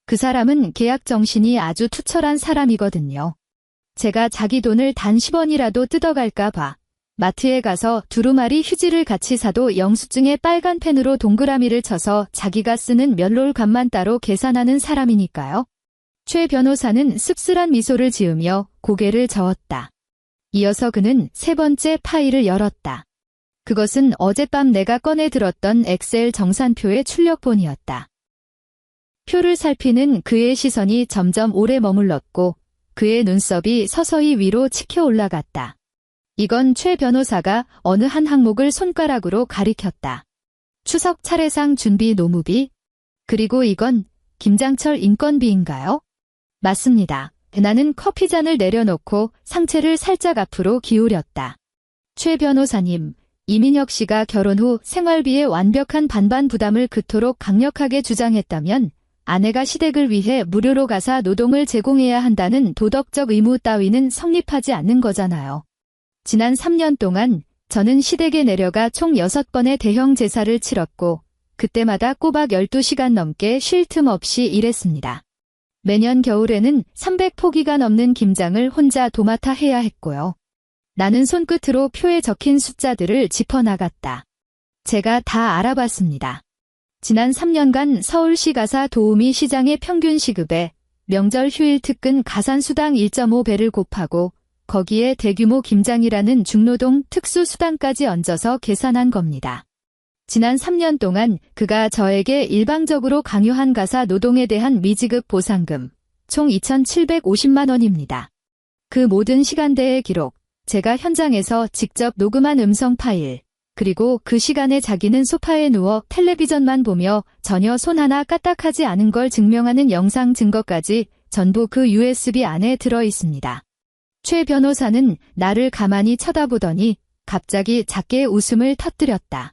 그 사람은 계약 정신이 아주 투철한 사람이거든요. 제가 자기 돈을 단 10원이라도 뜯어갈까 봐 마트에 가서 두루마리 휴지를 같이 사도 영수증에 빨간 펜으로 동그라미를 쳐서 자기가 쓰는 면롤값만 따로 계산하는 사람이니까요. 최 변호사는 씁쓸한 미소를 지으며 고개를 저었다. 이어서 그는 3번째 파일을 열었다. 그것은 어젯밤 내가 꺼내 들었던 엑셀 정산표의 출력본이었다. 표를 살피는 그의 시선이 점점 오래 머물렀고 그의 눈썹이 서서히 위로 치켜 올라갔다. 이건 최 변호사가 어느 한 항목을 손가락으로 가리켰다. 추석 차례상 준비 노무비? 그리고 이건 김장철 인건비인가요? 맞습니다. 나는 커피잔을 내려놓고 상체를 살짝 앞으로 기울였다. 최 변호사님, 이민혁 씨가 결혼 후 생활비의 완벽한 반반 부담을 그토록 강력하게 주장했다면 아내가 시댁을 위해 무료로 가사 노동을 제공해야 한다는 도덕적 의무 따위는 성립하지 않는 거잖아요. 지난 3년 동안 저는 시댁에 내려가 총 6번의 대형 제사를 치렀고 그때마다 꼬박 12시간 넘게 쉴 틈 없이 일했습니다. 매년 겨울에는 300포기가 넘는 김장을 혼자 도맡아 해야 했고요. 나는 손끝으로 표에 적힌 숫자들을 짚어나갔다. 제가 다 알아봤습니다. 지난 3년간 서울시 가사 도우미 시장의 평균 시급에 명절 휴일 특근 가산수당 1.5배를 곱하고 거기에 대규모 김장이라는 중노동 특수수당까지 얹어서 계산한 겁니다. 지난 3년 동안 그가 저에게 일방적으로 강요한 가사 노동에 대한 미지급 보상금, 총 2,750만 원입니다. 그 모든 시간대의 기록, 제가 현장에서 직접 녹음한 음성 파일, 그리고 그 시간에 자기는 소파에 누워 텔레비전만 보며 전혀 손 하나 까딱하지 않은 걸 증명하는 영상 증거까지 전부 그 USB 안에 들어 있습니다. 최 변호사는 나를 가만히 쳐다보더니 갑자기 작게 웃음을 터뜨렸다.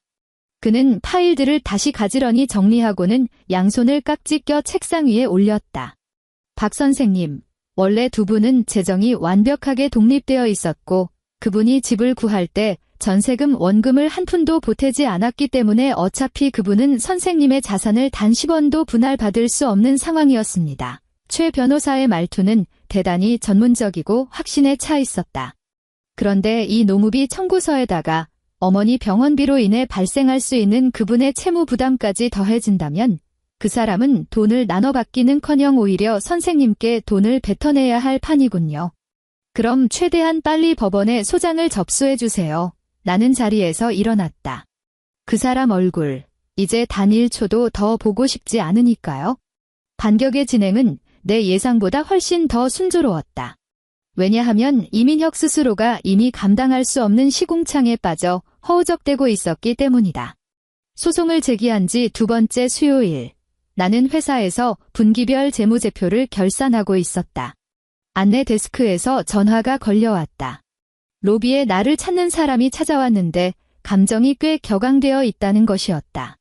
그는 파일들을 다시 가지런히 정리하고는 양손을 깍지 껴 책상 위에 올렸다. 박 선생님, 원래 두 분은 재정이 완벽하게 독립되어 있었고 그분이 집을 구할 때 전세금 원금을 한 푼도 보태지 않았기 때문에 어차피 그분은 선생님의 자산을 단 10원도 분할받을 수 없는 상황이었습니다. 최 변호사의 말투는 대단히 전문적이고 확신에 차 있었다. 그런데 이 노무비 청구서에다가 어머니 병원비로 인해 발생할 수 있는 그분의 채무 부담까지 더해진다면 그 사람은 돈을 나눠받기는커녕 오히려 선생님께 돈을 뱉어내야 할 판이군요. 그럼 최대한 빨리 법원에 소장을 접수해주세요. 나는 자리에서 일어났다. 그 사람 얼굴, 이제 단 1초도 더 보고 싶지 않으니까요. 반격의 진행은 내 예상보다 훨씬 더 순조로웠다. 왜냐하면 이민혁 스스로가 이미 감당할 수 없는 시궁창에 빠져 허우적대고 있었기 때문이다. 소송을 제기한 지 2번째 수요일, 나는 회사에서 분기별 재무제표를 결산하고 있었다. 안내 데스크에서 전화가 걸려왔다. 로비에 나를 찾는 사람이 찾아왔는데 감정이 꽤 격앙되어 있다는 것이었다.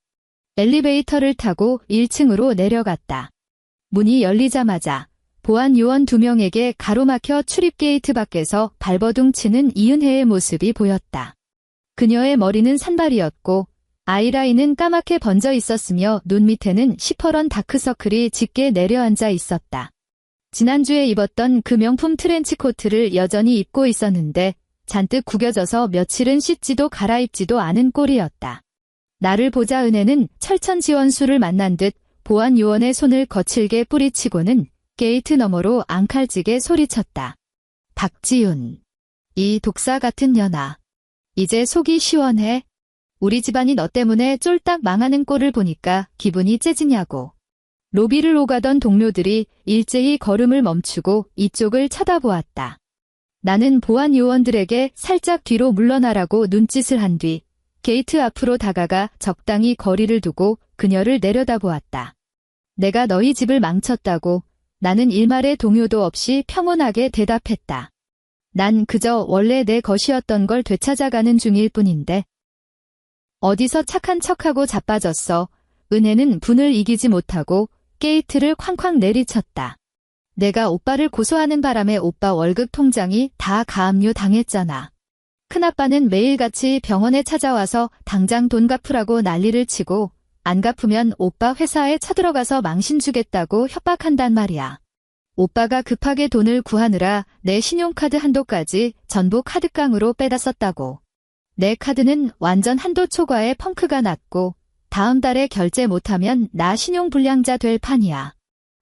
엘리베이터를 타고 1층으로 내려갔다. 문이 열리자마자 보안 요원 2명에게 가로막혀 출입 게이트 밖에서 발버둥 치는 이은혜의 모습이 보였다. 그녀의 머리는 산발이었고 아이라인은 까맣게 번져 있었으며 눈 밑에는 시퍼런 다크서클이 짙게 내려앉아 있었다. 지난주에 입었던 그 명품 트렌치코트를 여전히 입고 있었는데 잔뜩 구겨져서 며칠은 씻지도 갈아입지도 않은 꼴이었다. 나를 보자 은혜는 철천지원수를 만난 듯 보안 요원의 손을 거칠게 뿌리치고는 게이트 너머로 앙칼지게 소리쳤다. 박지윤. 이 독사 같은 년아. 이제 속이 시원해? 우리 집안이 너 때문에 쫄딱 망하는 꼴을 보니까 기분이 째지냐고. 로비를 오가던 동료들이 일제히 걸음을 멈추고 이쪽을 쳐다보았다. 나는 보안 요원들에게 살짝 뒤로 물러나라고 눈짓을 한 뒤 게이트 앞으로 다가가 적당히 거리를 두고 그녀를 내려다보았다. 내가 너희 집을 망쳤다고. 나는 일말의 동요도 없이 평온하게 대답했다. 난 그저 원래 내 것이었던 걸 되찾아가는 중일 뿐인데. 어디서 착한 척하고 자빠졌어. 은혜는 분을 이기지 못하고 게이트를 쾅쾅 내리쳤다. 내가 오빠를 고소하는 바람에 오빠 월급 통장이 다 가압류 당했잖아. 큰아빠는 매일같이 병원에 찾아와서 당장 돈 갚으라고 난리를 치고 안 갚으면 오빠 회사에 쳐들어가서 망신 주겠다고 협박한단 말이야. 오빠가 급하게 돈을 구하느라 내 신용카드 한도까지 전부 카드깡으로 빼다 썼다고. 내 카드는 완전 한도 초과에 펑크가 났고 다음 달에 결제 못하면 나 신용불량자 될 판이야.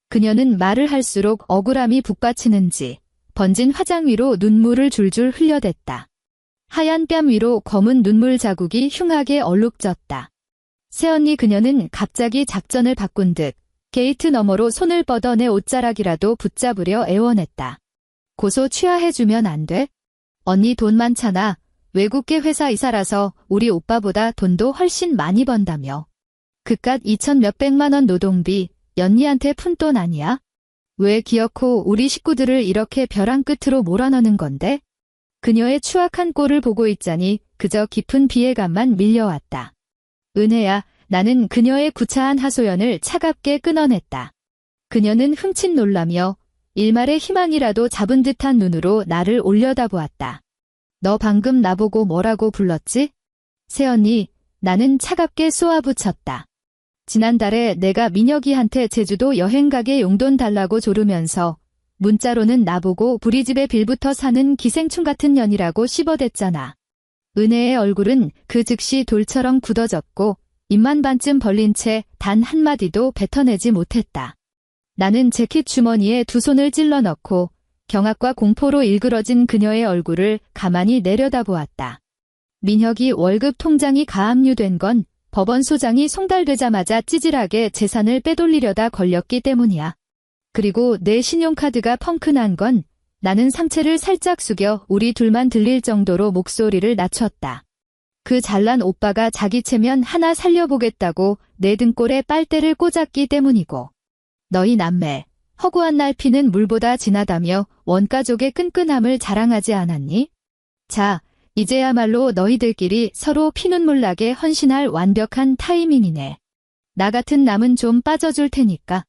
그녀는 말을 할수록 억울함이 북받치는지 번진 화장 위로 눈물을 줄줄 흘려댔다. 하얀 뺨 위로 검은 눈물 자국이 흉하게 얼룩졌다. 새언니 그녀는 갑자기 작전을 바꾼 듯 게이트 너머로 손을 뻗어 내 옷자락이라도 붙잡으려 애원했다. 고소 취하해주면 안 돼? 언니 돈 많잖아. 외국계 회사 이사라서 우리 오빠보다 돈도 훨씬 많이 번다며. 그깟 2천 몇백만 원 노동비 연니한테 푼 돈 아니야? 왜 기어코 우리 식구들을 이렇게 벼랑 끝으로 몰아넣는 건데? 그녀의 추악한 꼴을 보고 있자니 그저 깊은 비애감만 밀려왔다. 은혜야, 나는 그녀의 구차한 하소연을 차갑게 끊어냈다. 그녀는 흠칫 놀라며 일말의 희망이라도 잡은 듯한 눈으로 나를 올려다보았다. 너 방금 나보고 뭐라고 불렀지? 새언니, 나는 차갑게 쏘아붙였다. 지난달에 내가 민혁이한테 제주도 여행 가게 용돈 달라고 조르면서 문자로는 나보고 우리 집에 빌부터 사는 기생충 같은 년이라고 씹어댔잖아. 은혜의 얼굴은 그 즉시 돌처럼 굳어졌고 입만 반쯤 벌린 채 단 한마디도 뱉어내지 못했다. 나는 재킷 주머니에 두 손을 찔러 넣고 경악과 공포로 일그러진 그녀의 얼굴을 가만히 내려다보았다. 민혁이 월급 통장이 가압류된 건 법원소장이 송달되자마자 찌질하게 재산을 빼돌리려다 걸렸기 때문이야. 그리고 내 신용카드가 펑크난 건 나는 상체를 살짝 숙여 우리 둘만 들릴 정도로 목소리를 낮췄다. 그 잘난 오빠가 자기 체면 하나 살려보겠다고 내 등골에 빨대를 꽂았기 때문이고. 너희 남매, 허구한 날 피는 물보다 진하다며 원가족의 끈끈함을 자랑하지 않았니? 자, 이제야말로 너희들끼리 서로 피눈물 나게 헌신할 완벽한 타이밍이네. 나 같은 남은 좀 빠져줄 테니까.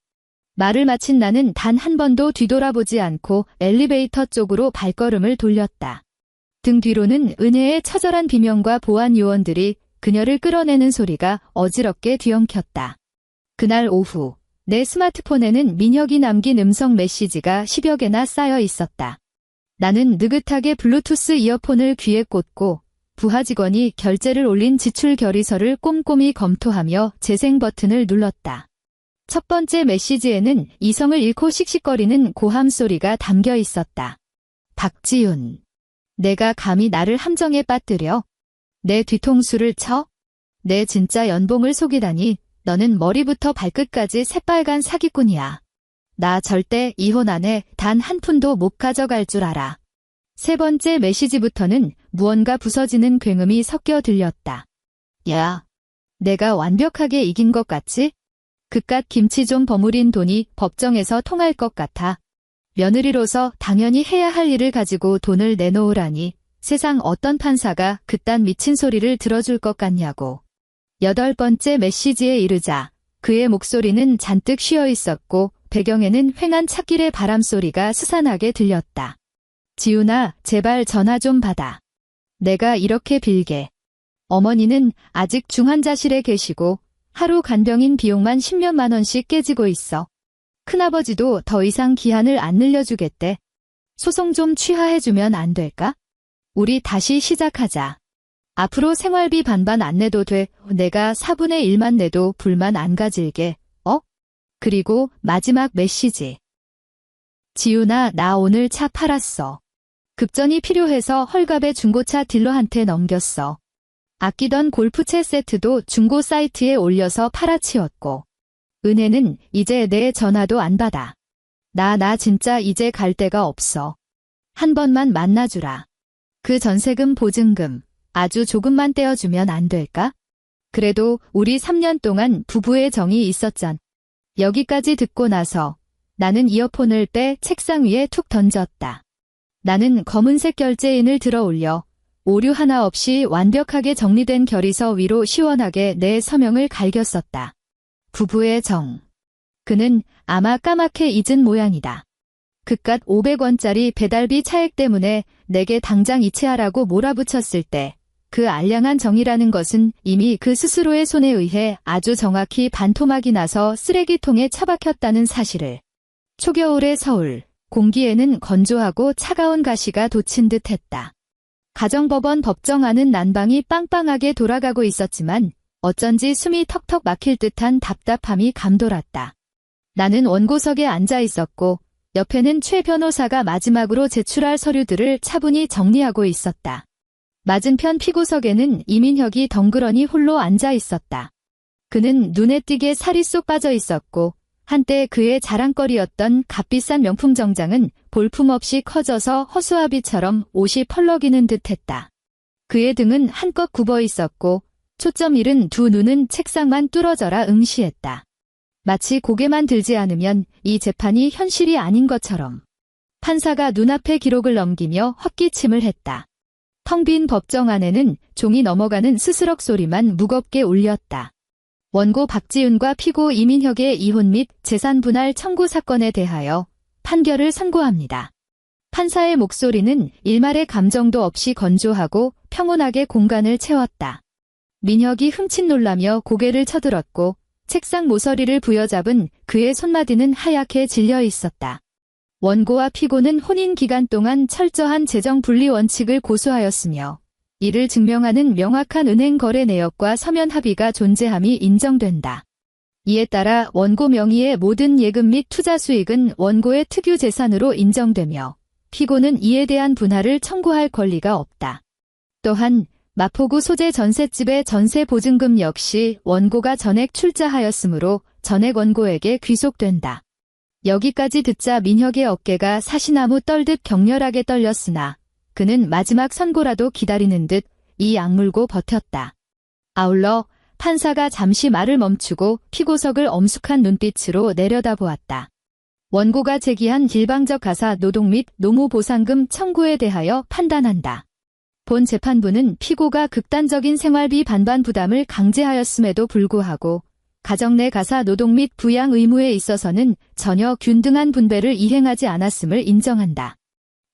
말을 마친 나는 단 한 번도 뒤돌아보지 않고 엘리베이터 쪽으로 발걸음을 돌렸다. 등 뒤로는 은혜의 처절한 비명과 보안 요원들이 그녀를 끌어내는 소리가 어지럽게 뒤엉켰다. 그날 오후 내 스마트폰에는 민혁이 남긴 음성 메시지가 10여 개나 쌓여 있었다. 나는 느긋하게 블루투스 이어폰을 귀에 꽂고 부하 직원이 결제를 올린 지출 결의서를 꼼꼼히 검토하며 재생 버튼을 눌렀다. 첫 번째 메시지에는 이성을 잃고 씩씩거리는 고함 소리가 담겨 있었다. 박지윤. 내가 감히 나를 함정에 빠뜨려? 내 뒤통수를 쳐? 내 진짜 연봉을 속이다니 너는 머리부터 발끝까지 새빨간 사기꾼이야. 나 절대 이혼 안 해. 단 한 푼도 못 가져갈 줄 알아. 세 번째 메시지부터는 무언가 부서지는 굉음이 섞여 들렸다. 야, 내가 완벽하게 이긴 것 같지? 그깟 김치 좀 버무린 돈이 법정에서 통할 것 같아. 며느리로서 당연히 해야 할 일을 가지고 돈을 내놓으라니 세상 어떤 판사가 그딴 미친 소리를 들어줄 것 같냐고. 8번째 메시지에 이르자 그의 목소리는 잔뜩 쉬어 있었고 배경에는 휑한 찻길의 바람소리가 스산하게 들렸다. 지훈아, 제발 전화 좀 받아. 내가 이렇게 빌게. 어머니는 아직 중환자실에 계시고 하루 간병인 비용만 10몇만 원씩 깨지고 있어. 큰아버지도 더 이상 기한을 안 늘려주겠대. 소송 좀 취하해주면 안 될까? 우리 다시 시작하자. 앞으로 생활비 반반 안 내도 돼. 내가 4분의 1만 내도 불만 안 가질게. 그리고 마지막 메시지. 지훈아, 나 오늘 차 팔았어. 급전이 필요해서 헐갑에 중고차 딜러한테 넘겼어. 아끼던 골프채 세트도 중고 사이트에 올려서 팔아치웠고. 은혜는 이제 내 전화도 안 받아. 나 진짜 이제 갈 데가 없어. 한 번만 만나주라. 그 전세금 보증금 아주 조금만 떼어주면 안 될까? 그래도 우리 3년 동안 부부의 정이 있었잖. 여기까지 듣고 나서 나는 이어폰을 빼 책상 위에 툭 던졌다. 나는 검은색 결제인을 들어 올려 오류 하나 없이 완벽하게 정리된 결의서 위로 시원하게 내 서명을 갈겼었다. 부부의 정. 그는 아마 까맣게 잊은 모양이다. 그깟 500원짜리 배달비 차액 때문에 내게 당장 이체하라고 몰아붙였을 때 그 알량한 정이라는 것은 이미 그 스스로의 손에 의해 아주 정확히 반토막이 나서 쓰레기통에 처박혔다는 사실을. 초겨울의 서울, 공기에는 건조하고 차가운 가시가 돋친 듯했다. 가정법원 법정안은 난방이 빵빵하게 돌아가고 있었지만 어쩐지 숨이 턱턱 막힐 듯한 답답함이 감돌았다. 나는 원고석에 앉아 있었고 옆에는 최 변호사가 마지막으로 제출할 서류들을 차분히 정리하고 있었다. 맞은편 피고석에는 이민혁이 덩그러니 홀로 앉아 있었다. 그는 눈에 띄게 살이 쏙 빠져 있었고 한때 그의 자랑거리였던 값비싼 명품 정장은 볼품없이 커져서 허수아비처럼 옷이 펄럭이는 듯했다. 그의 등은 한껏 굽어 있었고 초점 잃은 두 눈은 책상만 뚫어져라 응시했다. 마치 고개만 들지 않으면 이 재판이 현실이 아닌 것처럼. 판사가 눈앞에 기록을 넘기며 헛기침을 했다. 텅 빈 법정 안에는 종이 넘어가는 스스럭 소리만 무겁게 울렸다. 원고 박지훈과 피고 이민혁의 이혼 및 재산 분할 청구 사건에 대하여 판결을 선고합니다. 판사의 목소리는 일말의 감정도 없이 건조하고 평온하게 공간을 채웠다. 민혁이 흠칫 놀라며 고개를 쳐들었고 책상 모서리를 부여잡은 그의 손마디는 하얗게 질려 있었다. 원고와 피고는 혼인 기간 동안 철저한 재정 분리 원칙을 고수하였으며 이를 증명하는 명확한 은행 거래 내역과 서면 합의가 존재함이 인정된다. 이에 따라 원고 명의의 모든 예금 및 투자 수익은 원고의 특유 재산으로 인정되며 피고는 이에 대한 분할을 청구할 권리가 없다. 또한 마포구 소재 전셋집의 전세 보증금 역시 원고가 전액 출자하였으므로 전액 원고에게 귀속된다. 여기까지 듣자 민혁의 어깨가 사시나무 떨듯 격렬하게 떨렸으나 그는 마지막 선고라도 기다리는 듯 이 악물고 버텼다. 아울러 판사가 잠시 말을 멈추고 피고석을 엄숙한 눈빛으로 내려다보았다. 원고가 제기한 일방적 가사 노동 및 노무보상금 청구에 대하여 판단한다. 본 재판부는 피고가 극단적인 생활비 반반 부담을 강제하였음에도 불구하고 가정 내 가사 노동 및 부양 의무에 있어서는 전혀 균등한 분배를 이행하지 않았음을 인정한다.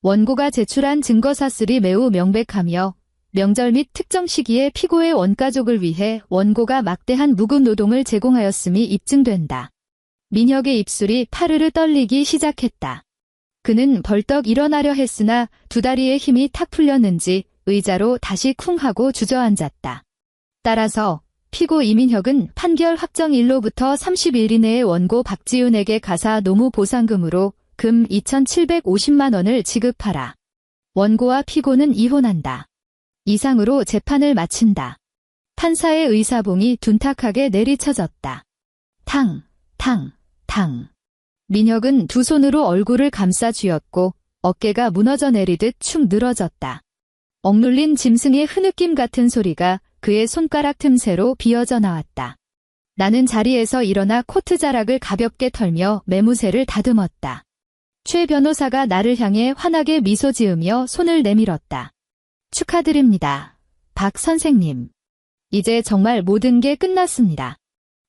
원고가 제출한 증거사실이 매우 명백하며 명절 및 특정 시기에 피고의 원가족을 위해 원고가 막대한 묵은 노동을 제공하였음이 입증된다. 민혁의 입술이 파르르 떨리기 시작했다. 그는 벌떡 일어나려 했으나 두 다리의 힘이 탁 풀렸는지 의자로 다시 쿵 하고 주저앉았다. 따라서 피고 이민혁은 판결 확정일로부터 30일 이내에 원고 박지훈에게 가사 노무 보상금으로 금 2,750만 원을 지급하라. 원고와 피고는 이혼한다. 이상으로 재판을 마친다. 판사의 의사봉이 둔탁하게 내리쳐졌다. 탕, 탕, 탕. 민혁은 두 손으로 얼굴을 감싸 쥐었고 어깨가 무너져 내리듯 축 늘어졌다. 억눌린 짐승의 흐느낌 같은 소리가 그의 손가락 틈새로 비어져 나왔다. 나는 자리에서 일어나 코트 자락을 가볍게 털며 매무새를 다듬었다. 최 변호사가 나를 향해 환하게 미소 지으며 손을 내밀었다. 축하드립니다. 박 선생님. 이제 정말 모든 게 끝났습니다.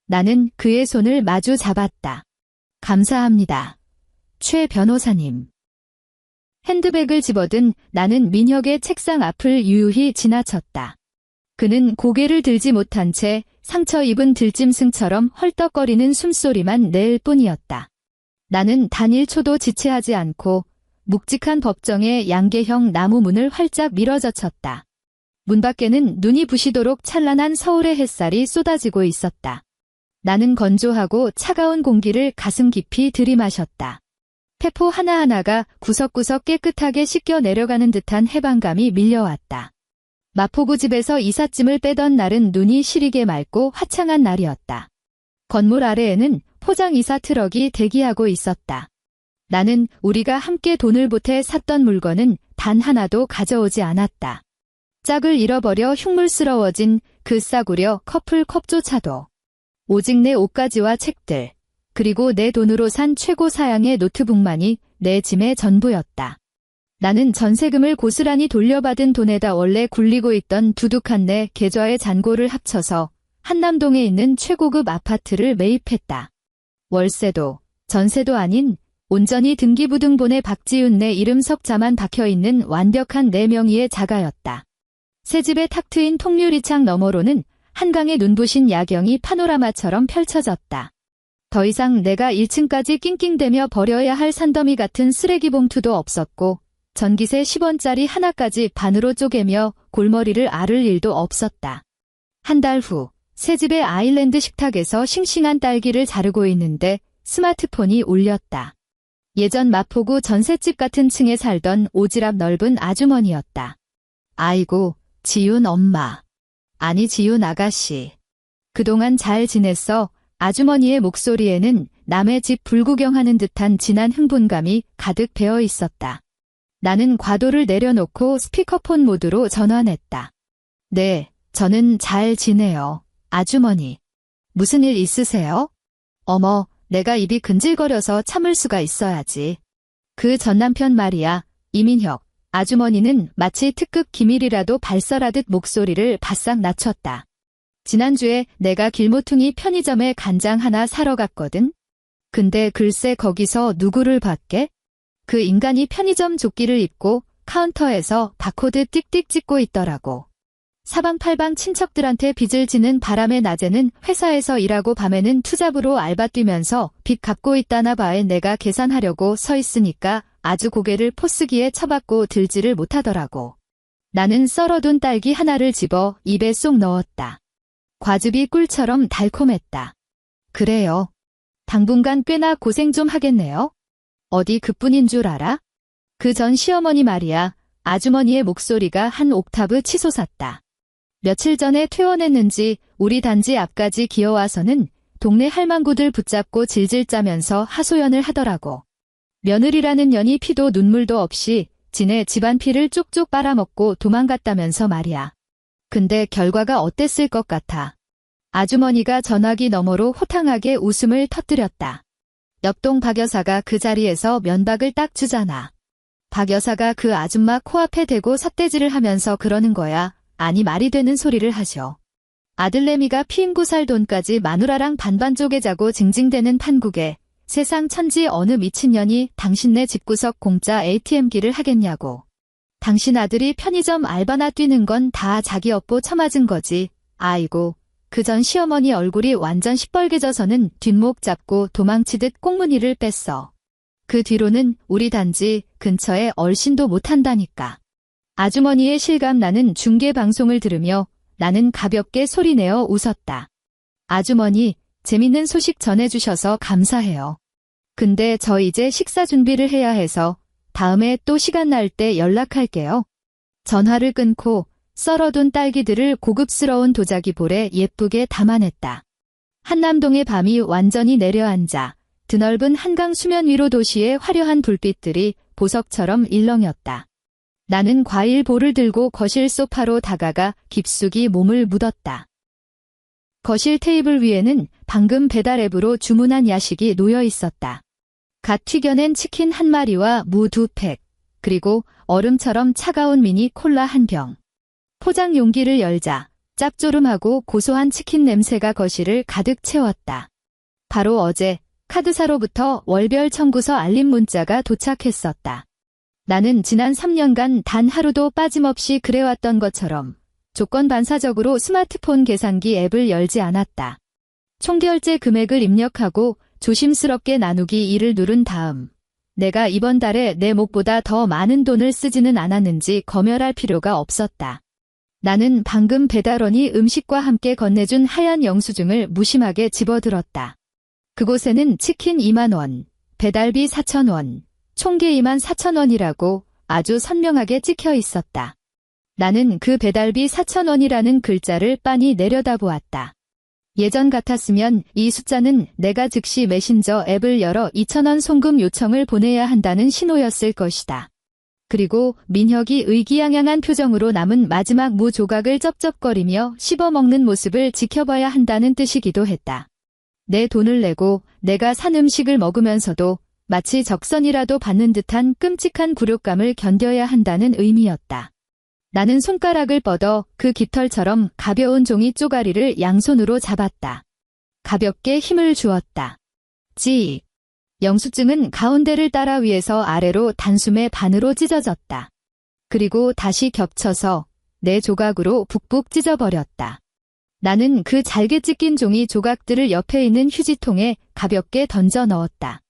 나는 그의 손을 마주 잡았다. 감사합니다. 최 변호사님. 핸드백을 집어든 나는 민혁의 책상 앞을 유유히 지나쳤다. 그는 고개를 들지 못한 채 상처 입은 들짐승처럼 헐떡거리는 숨소리만 낼 뿐이었다. 나는 단 1초도 지체하지 않고 묵직한 법정의 양계형 나무 문을 활짝 밀어젖혔다. 문 밖에는 눈이 부시도록 찬란한 서울의 햇살이 쏟아지고 있었다. 나는 건조하고 차가운 공기를 가슴 깊이 들이마셨다. 폐포 하나하나가 구석구석 깨끗하게 씻겨 내려가는 듯한 해방감이 밀려왔다. 마포구 집에서 이삿짐을 빼던 날은 눈이 시리게 맑고 화창한 날이었다. 건물 아래에는 포장이사 트럭이 대기하고 있었다. 나는 우리가 함께 돈을 보태 샀던 물건은 단 하나도 가져오지 않았다. 짝을 잃어버려 흉물스러워진 그 싸구려 커플 컵조차도. 오직 내 옷가지와 책들, 그리고 내 돈으로 산 최고 사양의 노트북만이 내 짐의 전부였다. 나는 전세금을 고스란히 돌려받은 돈에다 원래 굴리고 있던 두둑한 내 계좌의 잔고를 합쳐서 한남동에 있는 최고급 아파트를 매입했다. 월세도, 전세도 아닌 온전히 등기부등본에 박지훈 내 이름 석자만 박혀있는 완벽한 내 명의의 자가였다. 새 집의 탁 트인 통유리창 너머로는 한강의 눈부신 야경이 파노라마처럼 펼쳐졌다. 더 이상 내가 1층까지 낑낑대며 버려야 할 산더미 같은 쓰레기 봉투도 없었고 전기세 10원짜리 하나까지 반으로 쪼개며 골머리를 앓을 일도 없었다. 한 달 후 새 집의 아일랜드 식탁에서 싱싱한 딸기를 자르고 있는데 스마트폰이 울렸다. 예전 마포구 전셋집 같은 층에 살던 오지랖 넓은 아주머니였다. 아이고, 지윤 엄마. 아니 지윤 아가씨. 그동안 잘 지냈어? 아주머니의 목소리에는 남의 집 불구경하는 듯한 진한 흥분감이 가득 배어 있었다. 나는 과도를 내려놓고 스피커폰 모드로 전환했다. 네, 저는 잘 지내요. 아주머니. 무슨 일 있으세요? 어머, 내가 입이 근질거려서 참을 수가 있어야지. 그 전 남편 말이야, 이민혁. 아주머니는 마치 특급 기밀이라도 발설하듯 목소리를 바싹 낮췄다. 지난주에 내가 길모퉁이 편의점에 간장 하나 사러 갔거든. 근데 글쎄 거기서 누구를 봤게? 그 인간이 편의점 조끼를 입고 카운터에서 바코드 띡띡 찍고 있더라고. 사방팔방 친척들한테 빚을 지는 바람에 낮에는 회사에서 일하고 밤에는 투잡으로 알바 뛰면서 빚 갚고 있다나 봐에 내가 계산하려고 서 있으니까 아주 고개를 포스기에 쳐박고 들지를 못하더라고. 나는 썰어둔 딸기 하나를 집어 입에 쏙 넣었다. 과즙이 꿀처럼 달콤했다. 그래요. 당분간 꽤나 고생 좀 하겠네요. 어디 그뿐인 줄 알아? 그 전 시어머니 말이야. 아주머니의 목소리가 한 옥타브 치솟았다. 며칠 전에 퇴원했는지 우리 단지 앞까지 기어와서는 동네 할망구들 붙잡고 질질 짜면서 하소연을 하더라고. 며느리라는 년이 피도 눈물도 없이 지네 집안 피를 쪽쪽 빨아먹고 도망갔다면서 말이야. 근데 결과가 어땠을 것 같아. 아주머니가 전화기 너머로 호탕하게 웃음을 터뜨렸다. 옆동 박 여사가 그 자리에서 면박을 딱 주잖아. 박 여사가 그 아줌마 코앞에 대고 삿대질을 하면서 그러는 거야. 아니 말이 되는 소리를 하셔. 아들내미가 피임구 살 돈까지 마누라랑 반반 쪼개자고 징징대는 판국에 세상 천지 어느 미친년이 당신네 집구석 공짜 ATM기를 하겠냐고. 당신 아들이 편의점 알바나 뛰는 건 다 자기 업보 처맞은 거지. 아이고. 그 전 시어머니 얼굴이 완전 시뻘개져서는 뒷목 잡고 도망치듯 꽁무니를 뺐어. 그 뒤로는 우리 단지 근처에 얼씬도 못한다니까. 아주머니의 실감나는 중계방송을 들으며 나는 가볍게 소리내어 웃었다. 아주머니, 재밌는 소식 전해주셔서 감사해요. 근데 저 이제 식사 준비를 해야 해서 다음에 또 시간 날 때 연락할게요. 전화를 끊고 썰어둔 딸기들을 고급스러운 도자기 볼에 예쁘게 담아냈다. 한남동의 밤이 완전히 내려앉아 드넓은 한강 수면 위로 도시의 화려한 불빛들이 보석처럼 일렁였다. 나는 과일 볼을 들고 거실 소파로 다가가 깊숙이 몸을 묻었다. 거실 테이블 위에는 방금 배달 앱으로 주문한 야식이 놓여 있었다. 갓 튀겨낸 치킨 한 마리와 무 2팩, 그리고 얼음처럼 차가운 미니 콜라 한 병. 포장 용기를 열자 짭조름하고 고소한 치킨 냄새가 거실을 가득 채웠다. 바로 어제 카드사로부터 월별 청구서 알림 문자가 도착했었다. 나는 지난 3년간 단 하루도 빠짐없이 그래왔던 것처럼 조건반사적으로 스마트폰 계산기 앱을 열지 않았다. 총결제 금액을 입력하고 조심스럽게 나누기 2를 누른 다음 내가 이번 달에 내 목보다 더 많은 돈을 쓰지는 않았는지 검열할 필요가 없었다. 나는 방금 배달원이 음식과 함께 건네준 하얀 영수증을 무심하게 집어들었다. 그곳에는 치킨 2만 원, 배달비 4,000원, 총계 2만 4,000원이라고 아주 선명하게 찍혀 있었다. 나는 그 배달비 4,000원이라는 글자를 빤히 내려다보았다. 예전 같았으면 이 숫자는 내가 즉시 메신저 앱을 열어 2,000원 송금 요청을 보내야 한다는 신호였을 것이다. 그리고 민혁이 의기양양한 표정으로 남은 마지막 무 조각을 쩝쩝거리며 씹어먹는 모습을 지켜봐야 한다는 뜻이기도 했다. 내 돈을 내고 내가 산 음식을 먹으면서도 마치 적선이라도 받는 듯한 끔찍한 굴욕감을 견뎌야 한다는 의미였다. 나는 손가락을 뻗어 그 깃털처럼 가벼운 종이 쪼가리를 양손으로 잡았다. 가볍게 힘을 주었다. 찌익. 영수증은 가운데를 따라 위에서 아래로 단숨에 반으로 찢어졌다. 그리고 다시 겹쳐서 내 조각으로 북북 찢어버렸다. 나는 그 잘게 찢긴 종이 조각들을 옆에 있는 휴지통에 가볍게 던져 넣었다.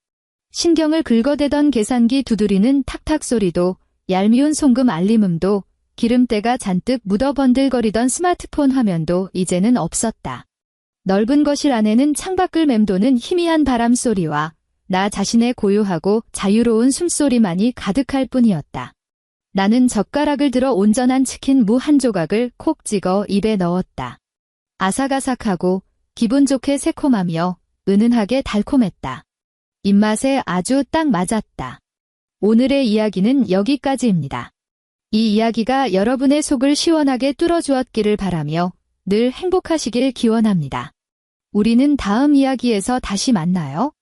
신경을 긁어대던 계산기 두드리는 탁탁 소리도 얄미운 송금 알림음도 기름때가 잔뜩 묻어 번들거리던 스마트폰 화면도 이제는 없었다. 넓은 거실 안에는 창밖을 맴도는 희미한 바람 소리와 나 자신의 고요하고 자유로운 숨소리만이 가득할 뿐이었다. 나는 젓가락을 들어 온전한 치킨 무 한 조각을 콕 찍어 입에 넣었다. 아삭아삭하고 기분 좋게 새콤하며 은은하게 달콤했다. 입맛에 아주 딱 맞았다. 오늘의 이야기는 여기까지입니다. 이 이야기가 여러분의 속을 시원하게 뚫어주었기를 바라며 늘 행복하시길 기원합니다. 우리는 다음 이야기에서 다시 만나요.